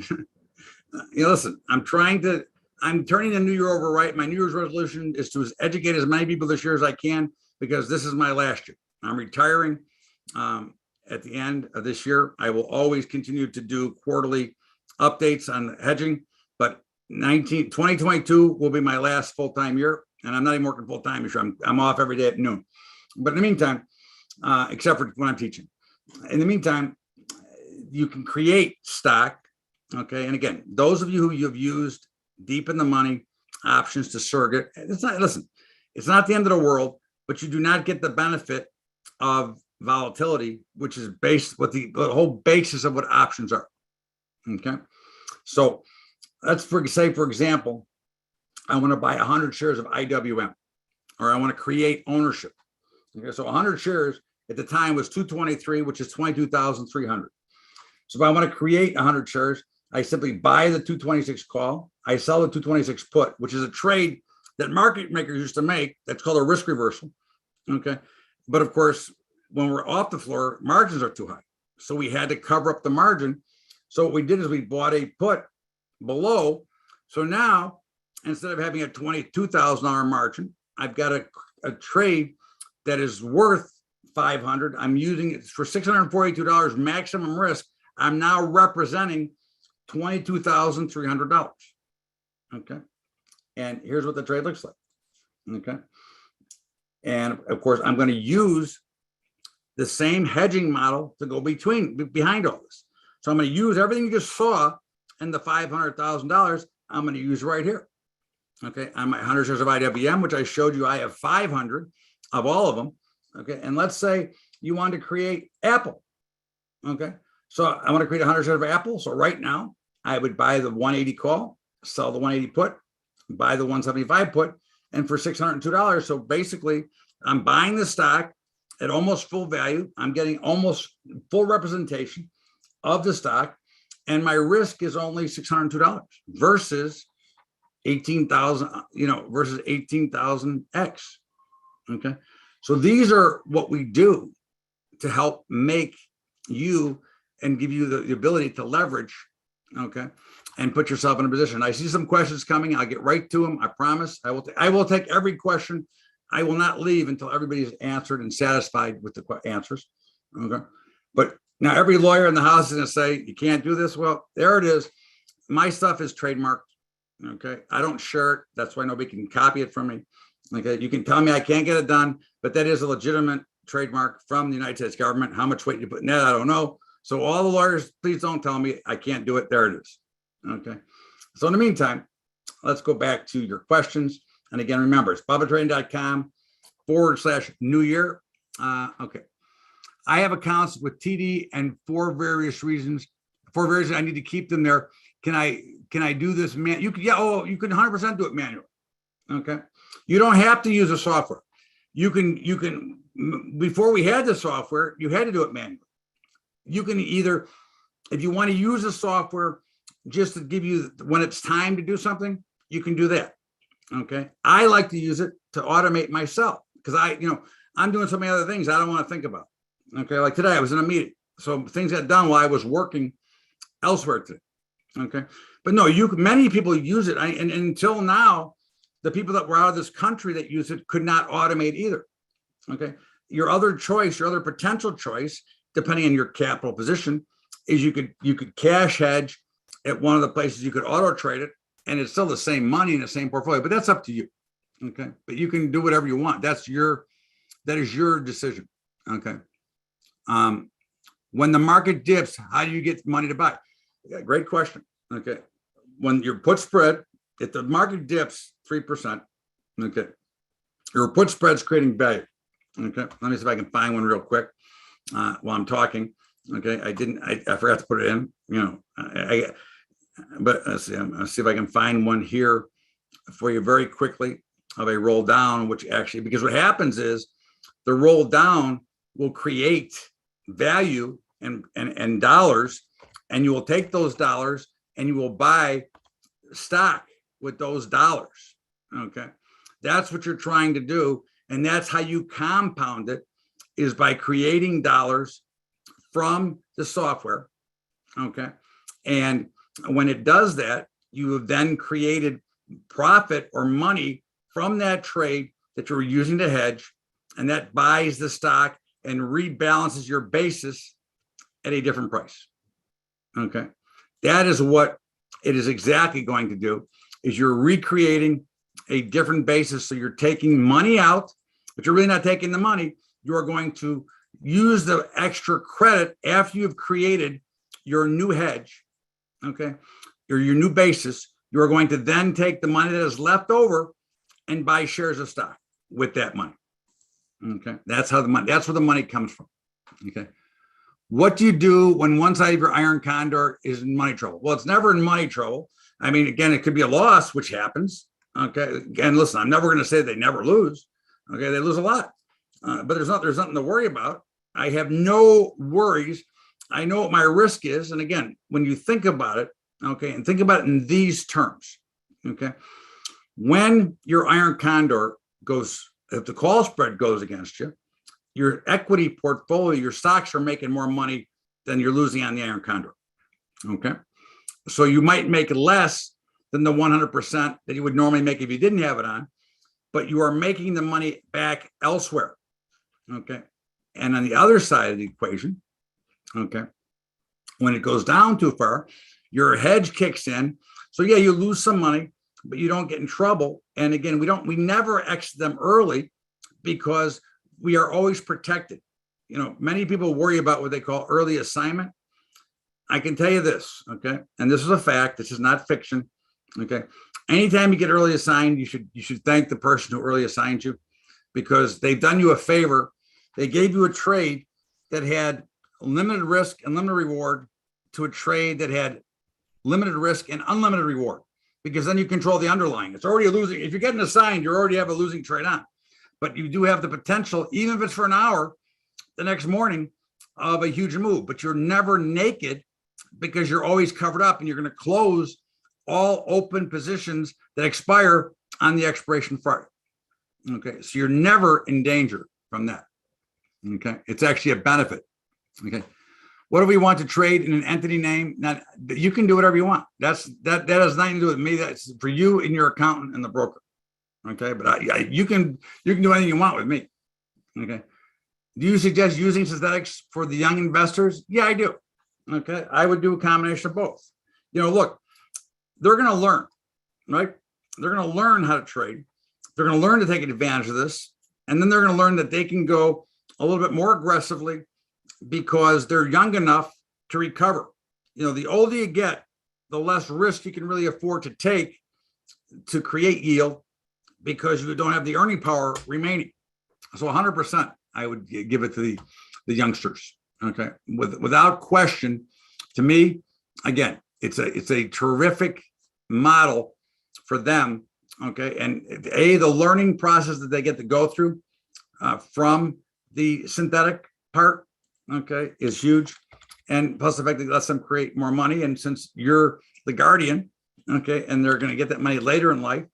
Listen, I'm trying to I'm turning the new year over right. My New Year's resolution is to educate as many people this year as I can, because this is my last year. I'm retiring at the end of this year. I will always continue to do quarterly updates on hedging, but 2022 will be my last full-time year, and I'm not even working full-time this year. I'm off every day at noon. But in the meantime, except for when I'm teaching, in the meantime, you can create stock. Okay. And again, those of you who you've used deep in the money options to surrogate, listen, it's not the end of the world, but you do not get the benefit of volatility, which is based what the whole basis of what options are. Okay. So let's say, for example, I want to buy 100 shares of IWM, or I want to create ownership. Okay. So 100 shares at the time was 223, which is 22,300. So if I want to create 100 shares, I simply buy the 226 call. I sell the 226 put, which is a trade that market makers used to make. That's called a risk reversal. Okay. But of course, when we're off the floor, margins are too high. So we had to cover up the margin. So what we did is we bought a put below. So now, instead of having a $22,000 margin, I've got a trade that is worth 500. I'm using it for $642 maximum risk. I'm now representing $22,300. Okay. And here's what the trade looks like. Okay. And of course, I'm going to use the same hedging model to go behind all this. So I'm going to use everything you just saw in the $500,000. I'm going to use right here. Okay. On my 100 shares of IWM, which I showed you, I have 500 of all of them. Okay. And let's say you want to create Apple. Okay. So I want to create 100 shares of Apple. So right now I would buy the 180 call, sell the 180 put, buy the 175 put, and for $602. So basically I'm buying the stock at almost full value. I'm getting almost full representation of the stock, and my risk is only $602 versus 18,000, versus 18,000x. Okay. So these are what we do to help make you and give you the ability to leverage, okay, and put yourself in a position. I see some questions coming. I'll get right to them. I promise. I will take every question. I will not leave until everybody's answered and satisfied with the answers. Okay. But now every lawyer in the house is going to say, you can't do this. Well, there it is. My stuff is trademarked. Okay. I don't share it. That's why nobody can copy it from me. Okay. You can tell me I can't get it done, but that is a legitimate trademark from the United States government. How much weight you put in that, I don't know. So all the lawyers, please don't tell me I can't do it. There it is. Okay. So in the meantime, let's go back to your questions. And again, remember, it's BubbaTrading.com/New Year. Okay. I have accounts with TD, and for various reasons, I need to keep them there. Can I do this? You can 100% do it manually. Okay. You don't have to use a software. You can, before we had the software, you had to do it manually. You can either, if you want to use a software just to give you when it's time to do something, you can do that. Okay. I like to use it to automate myself because I'm doing so many other things I don't want to think about. Okay. Like today I was in a meeting. So things got done while I was working elsewhere today. Okay. But no, many people use it. And until now, the people that were out of this country that use it could not automate either. Okay. Your other choice, your other potential choice, depending on your capital position, is you could cash hedge at one of the places. You could auto trade it, and it's still the same money in the same portfolio, but that's up to you. Okay. But you can do whatever you want. That is your decision. Okay. When the market dips, how do you get money to buy? Yeah, great question. Okay. When your put spread, if the market dips 3%, okay, your put spread's creating value. Okay. Let me see if I can find one real quick while I'm talking. Okay. I forgot to put it in, but let's see if I can find one here for you very quickly of a roll down, which actually, because what happens is the roll down will create value and dollars, and you will take those dollars and you will buy stock with those dollars. Okay. That's what you're trying to do. And that's how you compound it, is by creating dollars from the software. Okay. And when it does that, you have then created profit or money from that trade that you're using to hedge, and that buys the stock and rebalances your basis at a different price. Okay, that is what it is exactly going to do, is you're recreating a different basis. So you're taking money out, but you're really not taking the money. You are going to use the extra credit after you've created your new hedge, okay, or your new basis. You are going to then take the money that is left over and buy shares of stock with that money. Okay, that's how that's where the money comes from. Okay, what do you do when one side of your iron condor is in money trouble? Well, it's never in money trouble. I mean, again, it could be a loss, which happens. Okay, again, listen, I'm never going to say they never lose. Okay, they lose a lot, but there's nothing to worry about. I have no worries. I know what my risk is, and again, when you think about it, okay, and think about it in these terms. Okay, when your iron condor goes, if the call spread goes against you, your equity portfolio, your stocks are making more money than you're losing on the iron condor. Okay, so you might make less than the 100% that you would normally make if you didn't have it on, but you are making the money back elsewhere. Okay, and on the other side of the equation, okay, when it goes down too far, your hedge kicks in. So yeah, you lose some money, but you don't get in trouble. And again, we never exit them early because we are always protected. You know, many people worry about what they call early assignment. I can tell you this, okay, and this is a fact. This is not fiction. Okay, anytime you get early assigned, you should thank the person who early assigned you, because they've done you a favor. They gave you a trade that had limited risk and limited reward to a trade that had limited risk and unlimited reward, because then you control the underlying. It's already a losing. If you're getting assigned, you already have a losing trade on, but you do have the potential, even if it's for an hour, the next morning, of a huge move. But you're never naked because you're always covered up, and you're going to close all open positions that expire on the expiration Friday. Okay, so you're never in danger from that. Okay, it's actually a benefit. Okay, what do we want to trade in an entity name? Now, you can do whatever you want. That has nothing to do with me. That's for you and your accountant and the broker. Okay, but you can do anything you want with me. Okay, do you suggest using synthetics for the young investors? Yeah, I do. Okay, I would do a combination of both. You know, look, they're going to learn, right? They're going to learn how to trade. They're going to learn to take advantage of this, and then they're going to learn that they can go a little bit more aggressively because they're young enough to recover. You know, the older you get, the less risk you can really afford to take to create yield, because you don't have the earning power remaining. So 100%, I would give it to the youngsters. Okay, without question. To me, again, it's a terrific model for them. Okay, and the learning process that they get to go through from the synthetic part, okay, is huge. And plus the fact that it lets them create more money. And since you're the guardian, okay, and they're going to get that money later in life,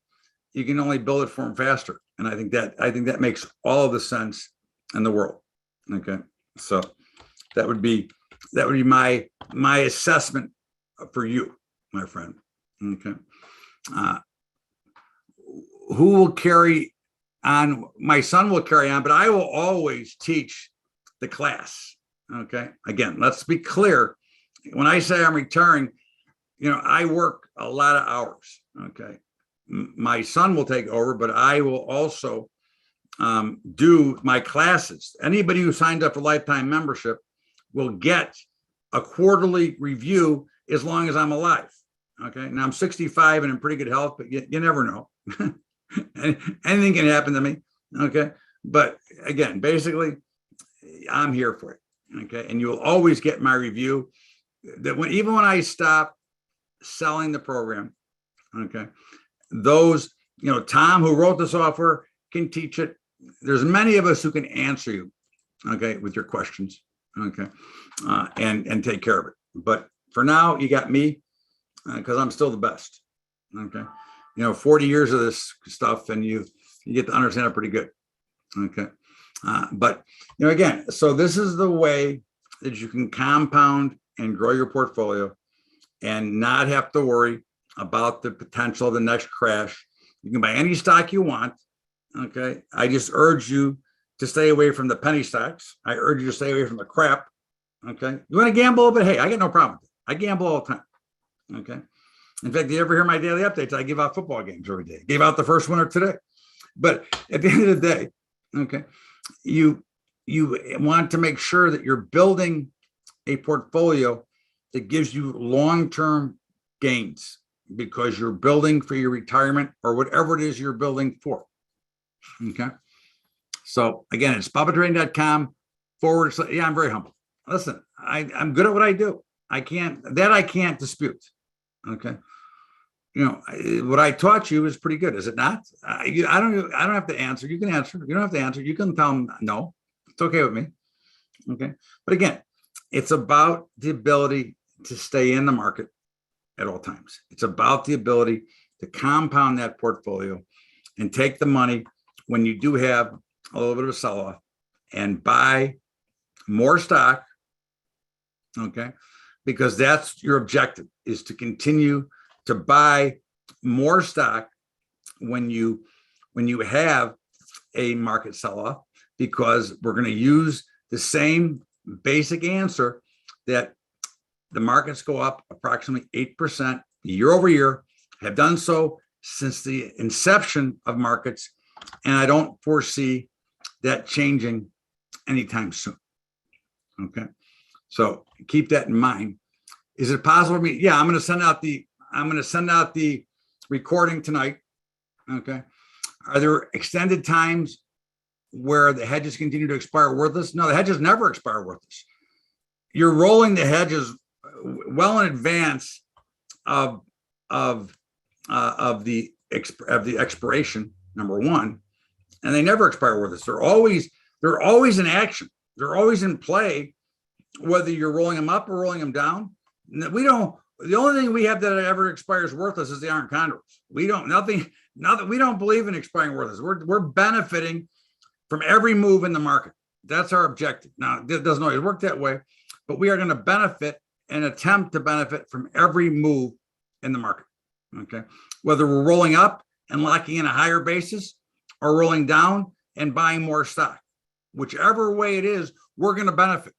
you can only build it for them faster. And I think that makes all of the sense in the world. Okay, so that would be my assessment for you, my friend. Okay, who will carry on? My son will carry on, but I will always teach the class. Okay, again, let's be clear. When I say I'm retiring, you know, I work a lot of hours. Okay, my son will take over, but I will also do my classes. Anybody who signed up for lifetime membership will get a quarterly review as long as I'm alive. Okay, now I'm 65 and in pretty good health, but you never know. Anything can happen to me. Okay, but again, basically, I'm here for it. Okay, and you'll always get my review. That even when I stop selling the program, okay, those, you know, Tom, who wrote the software, can teach it. There's many of us who can answer you, okay, with your questions, okay, and take care of it. But for now, you got me, because I'm still the best. Okay, you know, 40 years of this stuff, and you get to understand it pretty good. Okay, but you know, again, so this is the way that you can compound and grow your portfolio and not have to worry about the potential of the next crash. You can buy any stock you want. Okay. I just urge you to stay away from the penny stocks. I urge you to stay away from the crap. Okay. You want to gamble a little bit? Hey, I got no problem with it. I gamble all the time. Okay. In fact, you ever hear my daily updates? I give out football games every day. Gave out the first winner today. But at the end of the day, okay, you want to make sure that you're building a portfolio that gives you long-term gains because you're building for your retirement or whatever it is you're building for. Okay. So again, it's BubbaTrading.com / yeah, I'm very humble. Listen, I'm good at what I do. I can't dispute. Okay. You know, what I taught you is pretty good, is it not? I don't have to answer. You can answer. You don't have to answer. You can tell them no. It's okay with me. Okay. But again, it's about the ability to stay in the market at all times. It's about the ability to compound that portfolio and take the money when you do have a little bit of a sell-off and buy more stock. Okay. Because that's your objective, is to continue to buy more stock when you have a market sell-off, because we're going to use the same basic answer that the markets go up approximately 8% year over year, have done so since the inception of markets, and I don't foresee that changing anytime soon. Okay, so keep that in mind. Is it possible for me? Yeah, I'm going to send out the recording tonight. Okay. Are there extended times where the hedges continue to expire worthless? No, the hedges never expire worthless. You're rolling the hedges well in advance of the expiration, number one, and they never expire worthless. They're always in action. They're always in play, whether you're rolling them up or rolling them down. The only thing we have that ever expires worthless is the iron condors. We don't believe in expiring worthless. We're benefiting from every move in the market. That's our objective. Now, it doesn't always work that way, but we are going to benefit and attempt to benefit from every move in the market. Okay. Whether we're rolling up and locking in a higher basis or rolling down and buying more stock, whichever way it is, we're going to benefit.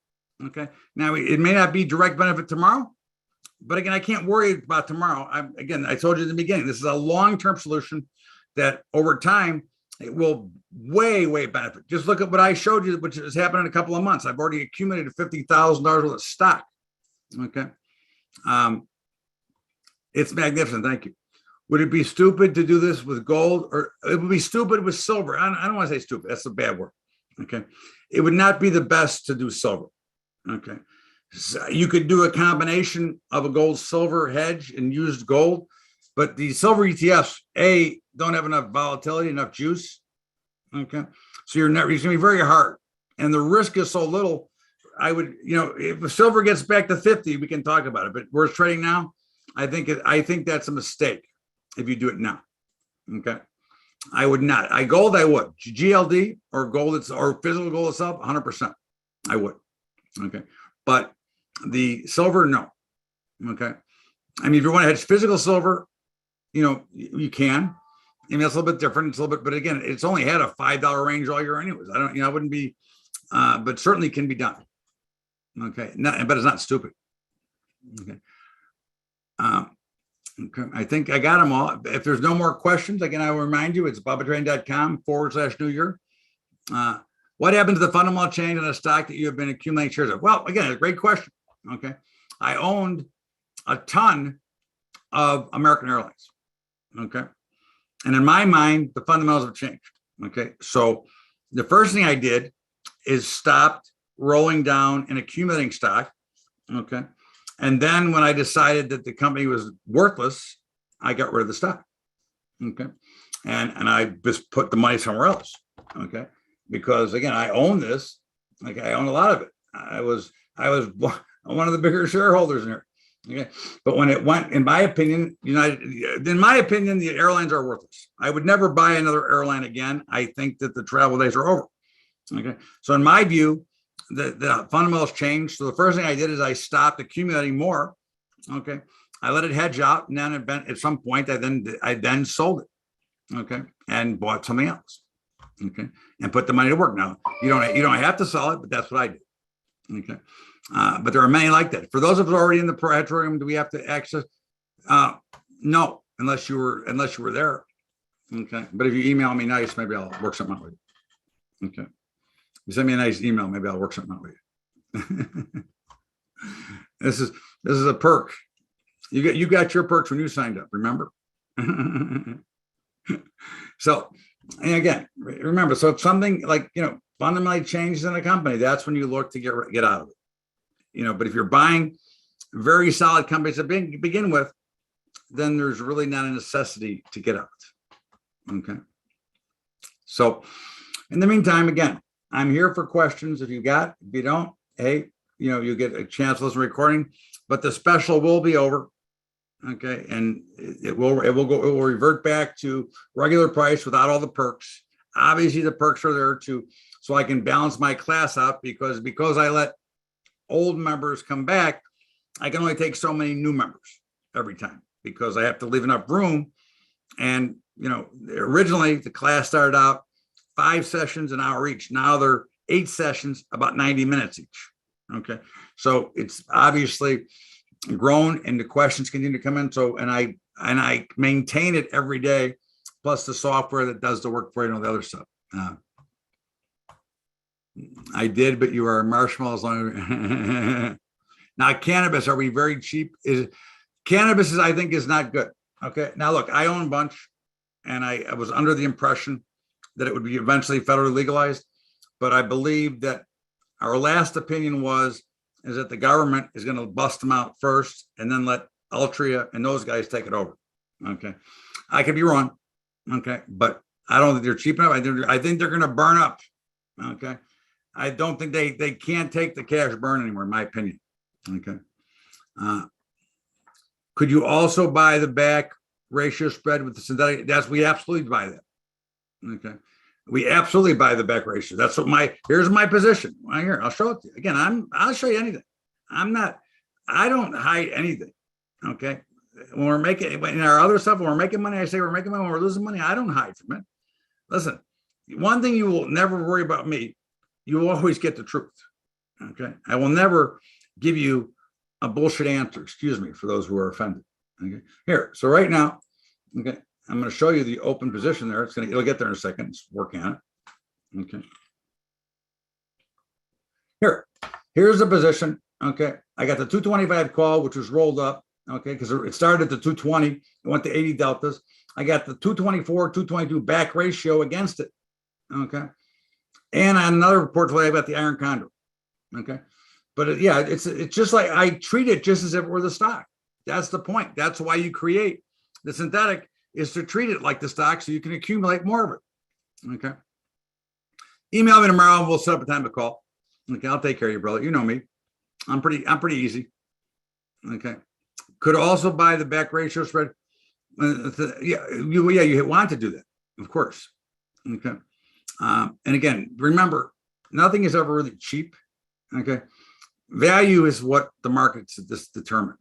Okay. Now, it may not be direct benefit tomorrow, but again, I can't worry about tomorrow. I told you in the beginning, this is a long-term solution that over time, it will way benefit. Just look at what I showed you, which has happened in a couple of months. I've already accumulated $50,000 worth of stock. Okay. It's magnificent. Thank you. Would it be stupid to do this with gold, or it would be stupid with silver? I don't want to say stupid. That's a bad word. Okay. It would not be the best to do silver. Okay. So you could do a combination of a gold silver hedge and used gold, but the silver ETFs, don't have enough volatility, enough juice. Okay. So it's going to be very hard. And the risk is so little. If silver gets back to 50, we can talk about it, but where it's trading now, I think that's a mistake if you do it now. Okay. I would not. I would. GLD or gold, or physical gold itself, 100%. I would. Okay. But the silver, no. Okay. I mean, if you want to hedge physical silver, you can. I mean, that's a little bit different. It's a little bit, but again, it's only had a $5 range all year anyways. I wouldn't be, but certainly can be done. Okay. But it's not stupid. Okay. Okay. I think I got them all. If there's no more questions, again, I will remind you, it's BubbaTrading.com / New Year. What happened to the fundamental change in a stock that you have been accumulating shares of? Well, again, a great question. Okay. I owned a ton of American Airlines. Okay. And in my mind, the fundamentals have changed. Okay. So the first thing I did is stopped rolling down and accumulating stock. Okay. And then when I decided that the company was worthless, I got rid of the stock. Okay. And I just put the money somewhere else. Okay. Because again, I own this. Like, I own a lot of it. I was one of the bigger shareholders in here. Okay. But when it went, in my opinion, the airlines are worthless. I would never buy another airline again. I think that the travel days are over. Okay. So in my view, the fundamentals changed. So the first thing I did is I stopped accumulating more. Okay. I let it hedge out, and then at some point I then sold it, okay, and bought something else, okay, and put the money to work. Now you don't have to sell it, but that's what I did, okay. But there are many like that. For those of us already in the hedge program, do we have to access? No, unless you were there, okay. But if you email me nice, maybe I'll work something out with you, okay. You send me a nice email, maybe I'll work something out with you. This is a perk. You got your perks when you signed up, remember? So, and again, remember, so if something like, fundamentally changes in a company, that's when you look to get out of it. But if you're buying very solid companies to begin with, then there's really not a necessity to get out. Okay. So in the meantime, again, I'm here for questions. If you don't, hey, you get a chance to listen to the recording, but the special will be over. Okay. And it will revert back to regular price without all the perks. Obviously the perks are there so I can balance my class out because I let old members come back. I can only take so many new members every time because I have to leave enough room. And, originally the class started out 5 sessions an hour each. Now they're 8 sessions, about 90 minutes each. Okay. So it's obviously grown and the questions continue to come in. So, and I maintain it every day, plus the software that does the work for you and all the other stuff. I did, but you are marshmallows. Now, cannabis, are we very cheap? Cannabis I think is not good. Okay. Now look, I own a bunch and I was under the impression that it would be eventually federally legalized, but I believe that our last opinion is that the government is going to bust them out first and then let Altria and those guys take it over. Okay. I could be wrong. Okay. But I don't think they're cheap enough. I think they're going to burn up. Okay. I don't think they can't take the cash burn anymore, in my opinion. Okay. Could you also buy the back ratio spread with the synthetic? We absolutely buy that. Okay. We absolutely buy the back ratio. That's what here's my position. Right here, I'll show it to you. Again, I'll show you anything. I don't hide anything. Okay. When we're making, in our other stuff, when we're making money, I say we're making money. When we're losing money, I don't hide from it. Listen, one thing you will never worry about me, you will always get the truth. Okay. I will never give you a bullshit answer. Excuse me for those who are offended. Okay. Here. So right now, okay, I'm going to show you the open position there. It'll get there in a second. It's working on it. Okay. Here's the position. Okay. I got the 225 call, which was rolled up. Okay. Because it started at the 220. It went to 80 deltas. I got the 224, 222 back ratio against it. Okay. And on another portfolio, I got the iron condor. Okay. But it's just like I treat it just as if it were the stock. That's the point. That's why you create the synthetic, is to treat it like the stock so you can accumulate more of it. Okay. Email me tomorrow and we'll set up a time to call. Okay. I'll take care of you, brother. You know me. I'm pretty easy. Okay. Could also buy the back ratio spread. You want to do that, of course. Okay. And again, remember, nothing is ever really cheap. Okay. Value is what the markets determine.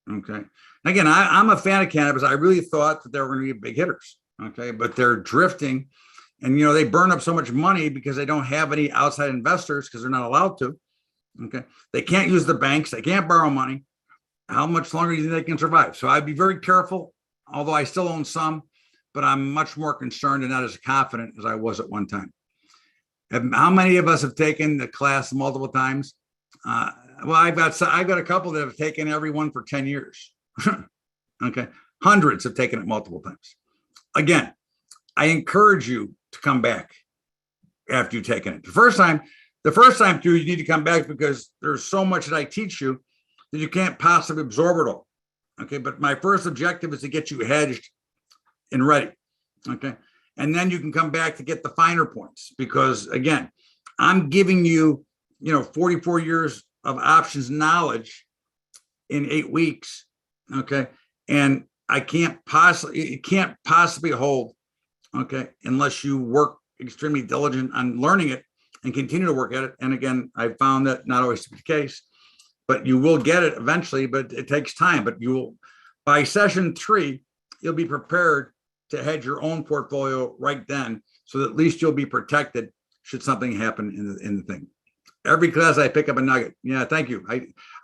Okay. Again, I'm a fan of cannabis. I really thought that they were going to be big hitters. Okay. But they're drifting and, they burn up so much money because they don't have any outside investors because they're not allowed to. Okay. They can't use the banks. They can't borrow money. How much longer do you think they can survive? So I'd be very careful, although I still own some, but I'm much more concerned and not as confident as I was at one time. How many of us have taken the class multiple times? Well, I've got a couple that have taken every one for 10 years. Okay. Hundreds have taken it multiple times. Again, I encourage you to come back after you've taken it. The first time through, you need to come back because there's so much that I teach you that you can't possibly absorb it all. Okay. But my first objective is to get you hedged and ready. Okay. And then you can come back to get the finer points because again, I'm giving you, 44 years of options knowledge in 8 weeks. Okay. And it can't possibly hold. Okay. Unless you work extremely diligent on learning it and continue to work at it. And again, I found that not always to be the case, but you will get it eventually, but it takes time, but By session 3, you'll be prepared to hedge your own portfolio right then, so that at least you'll be protected should something happen in the thing. Every class I pick up a nugget. Yeah, thank you.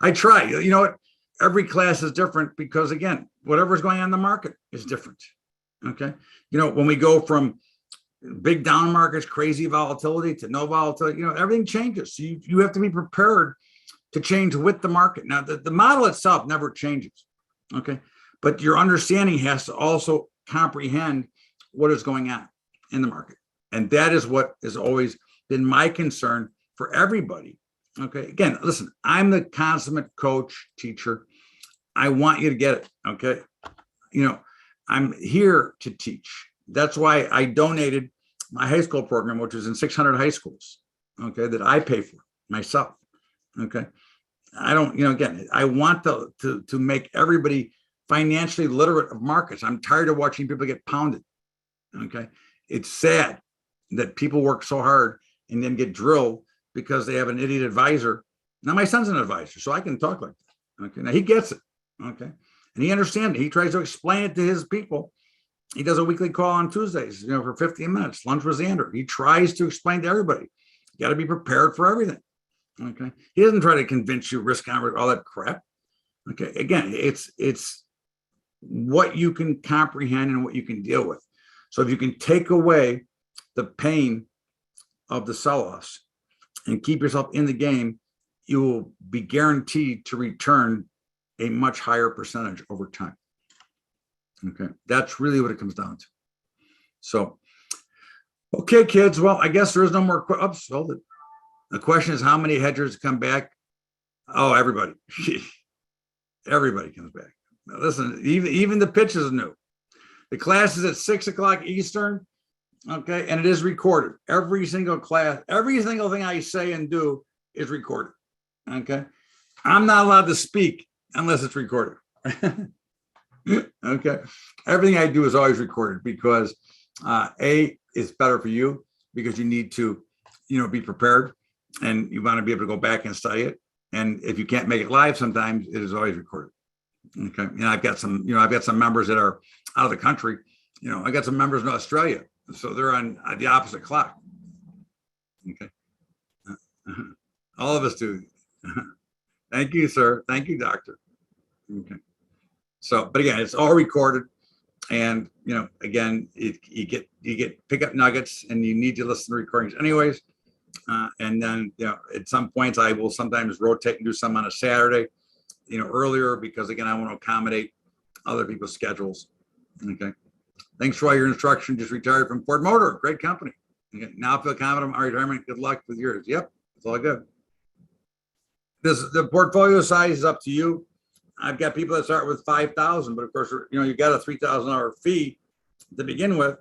I try. You know what? Every class is different because, again, whatever's going on in the market is different. Okay. You know, when we go from big down markets, crazy volatility to no volatility, you know, everything changes. So you have to be prepared to change with the market. Now, the model itself never changes. Okay. But your understanding has to also comprehend what is going on in the market. And that is what has always been my concern for everybody. Okay. Again, listen, I'm the consummate coach, teacher. I want you to get it. Okay. You know, I'm here to teach. That's why I donated my high school program, which is in 600 high schools. Okay. That I pay for myself. Okay. I don't, you know, again, I want to make everybody financially literate of markets. I'm tired of watching people get pounded. Okay. It's sad that people work so hard and then get drilled because they have an idiot advisor. Now, my son's an advisor, so I can talk like that. Okay. Now he gets it. Okay. And he understands it. He tries to explain it to his people. He does a weekly call on Tuesdays, you know, for 15 minutes, lunch with Xander. He tries to explain to everybody. You got to be prepared for everything. Okay. He doesn't try to convince you risk on all that crap. Okay. Again, it's what you can comprehend and what you can deal with. So if you can take away the pain of the sell-offs and keep yourself in the game, you will be guaranteed to return a much higher percentage over time. Okay, that's really what it comes down to. So, okay, kids. Well, I guess there is no more. Oops, hold it. The question is, how many hedgers come back? Oh, everybody. Everybody comes back. Now, listen, even the pitch is new. The class is at 6 o'clock Eastern. Okay, and it is recorded. Every single class, every single thing I say and do is recorded. Okay, I'm not allowed to speak unless it's recorded. Okay, everything I do is always recorded because it's better for you because you need to, you know, be prepared and you want to be able to go back and study it. And if you can't make it live, sometimes it is always recorded. Okay, and I've got some members that are out of the country. You know, I got some members in Australia, so they're on the opposite clock. Okay, all of us do. Thank you, sir. Thank you, doctor. Okay. So, but again, it's all recorded, and you know, again, you get pick up nuggets, and you need to listen to recordings anyways. And then, you know, at some points, I will sometimes rotate and do some on a Saturday, you know, earlier because again, I want to accommodate other people's schedules. Okay. Thanks for all your instruction. Just retired from Ford Motor, great company. Okay. Now I feel confident in my retirement. Good luck with yours. Yep, it's all good. The portfolio size is up to you. I've got people that start with 5,000, but of course, you know, you got a $3,000 fee to begin with.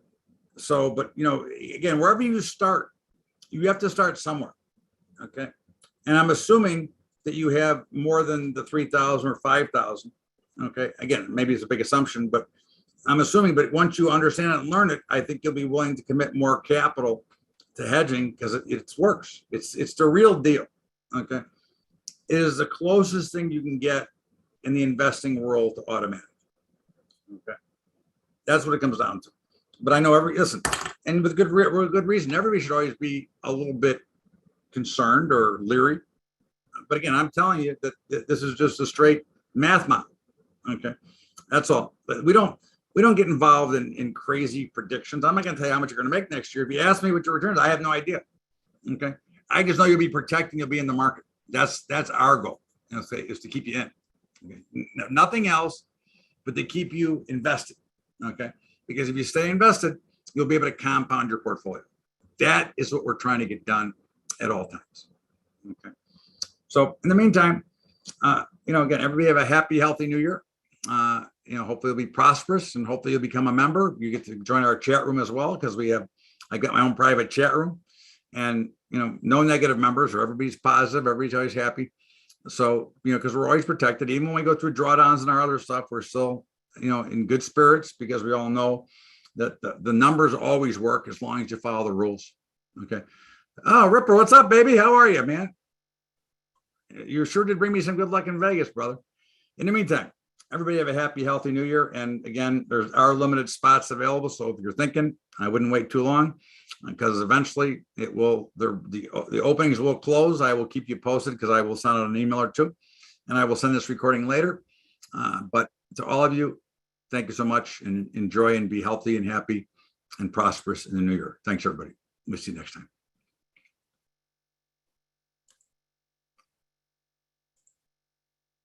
So, but you know, again, wherever you start, you have to start somewhere. Okay. And I'm assuming that you have more than the 3,000 or 5,000. Okay. Again, maybe it's a big assumption, but I'm assuming, but once you understand it and learn it, I think you'll be willing to commit more capital to hedging because it works. It's the real deal. Okay. It is the closest thing you can get in the investing world to automatic. Okay. That's what it comes down to. But I know listen, and with good reason, everybody should always be a little bit concerned or leery. But again, I'm telling you that this is just a straight math model. Okay. That's all. But we don't get involved in crazy predictions. I'm not going to tell you how much you're going to make next year. If you ask me what your returns, I have no idea. Okay. I just know you'll be protecting, you'll be in the market. That's our goal, is to keep you in. Okay. Nothing else but to keep you invested. Okay. Because if you stay invested, you'll be able to compound your portfolio. That is what we're trying to get done at all times. Okay. So in the meantime, you know, again, everybody have a happy, healthy new year. You know, hopefully you'll be prosperous and hopefully you'll become a member. You get to join our chat room as well because I got my own private chat room, and you know, no negative members, or everybody's positive, everybody's always happy. So, you know, because we're always protected, even when we go through drawdowns and our other stuff, we're still, you know, in good spirits because we all know that the numbers always work as long as you follow the rules. Okay. Oh, Ripper, what's up, baby? How are you, man? You sure did bring me some good luck in Vegas, brother. In the meantime, everybody have a happy, healthy new year. And again, there are limited spots available. So if you're thinking, I wouldn't wait too long, because eventually it will, the openings will close. I will keep you posted, because I will send out an email or two, and I will send this recording later. But to all of you, thank you so much, and enjoy and be healthy and happy and prosperous in the new year. Thanks, everybody. We'll see you next time.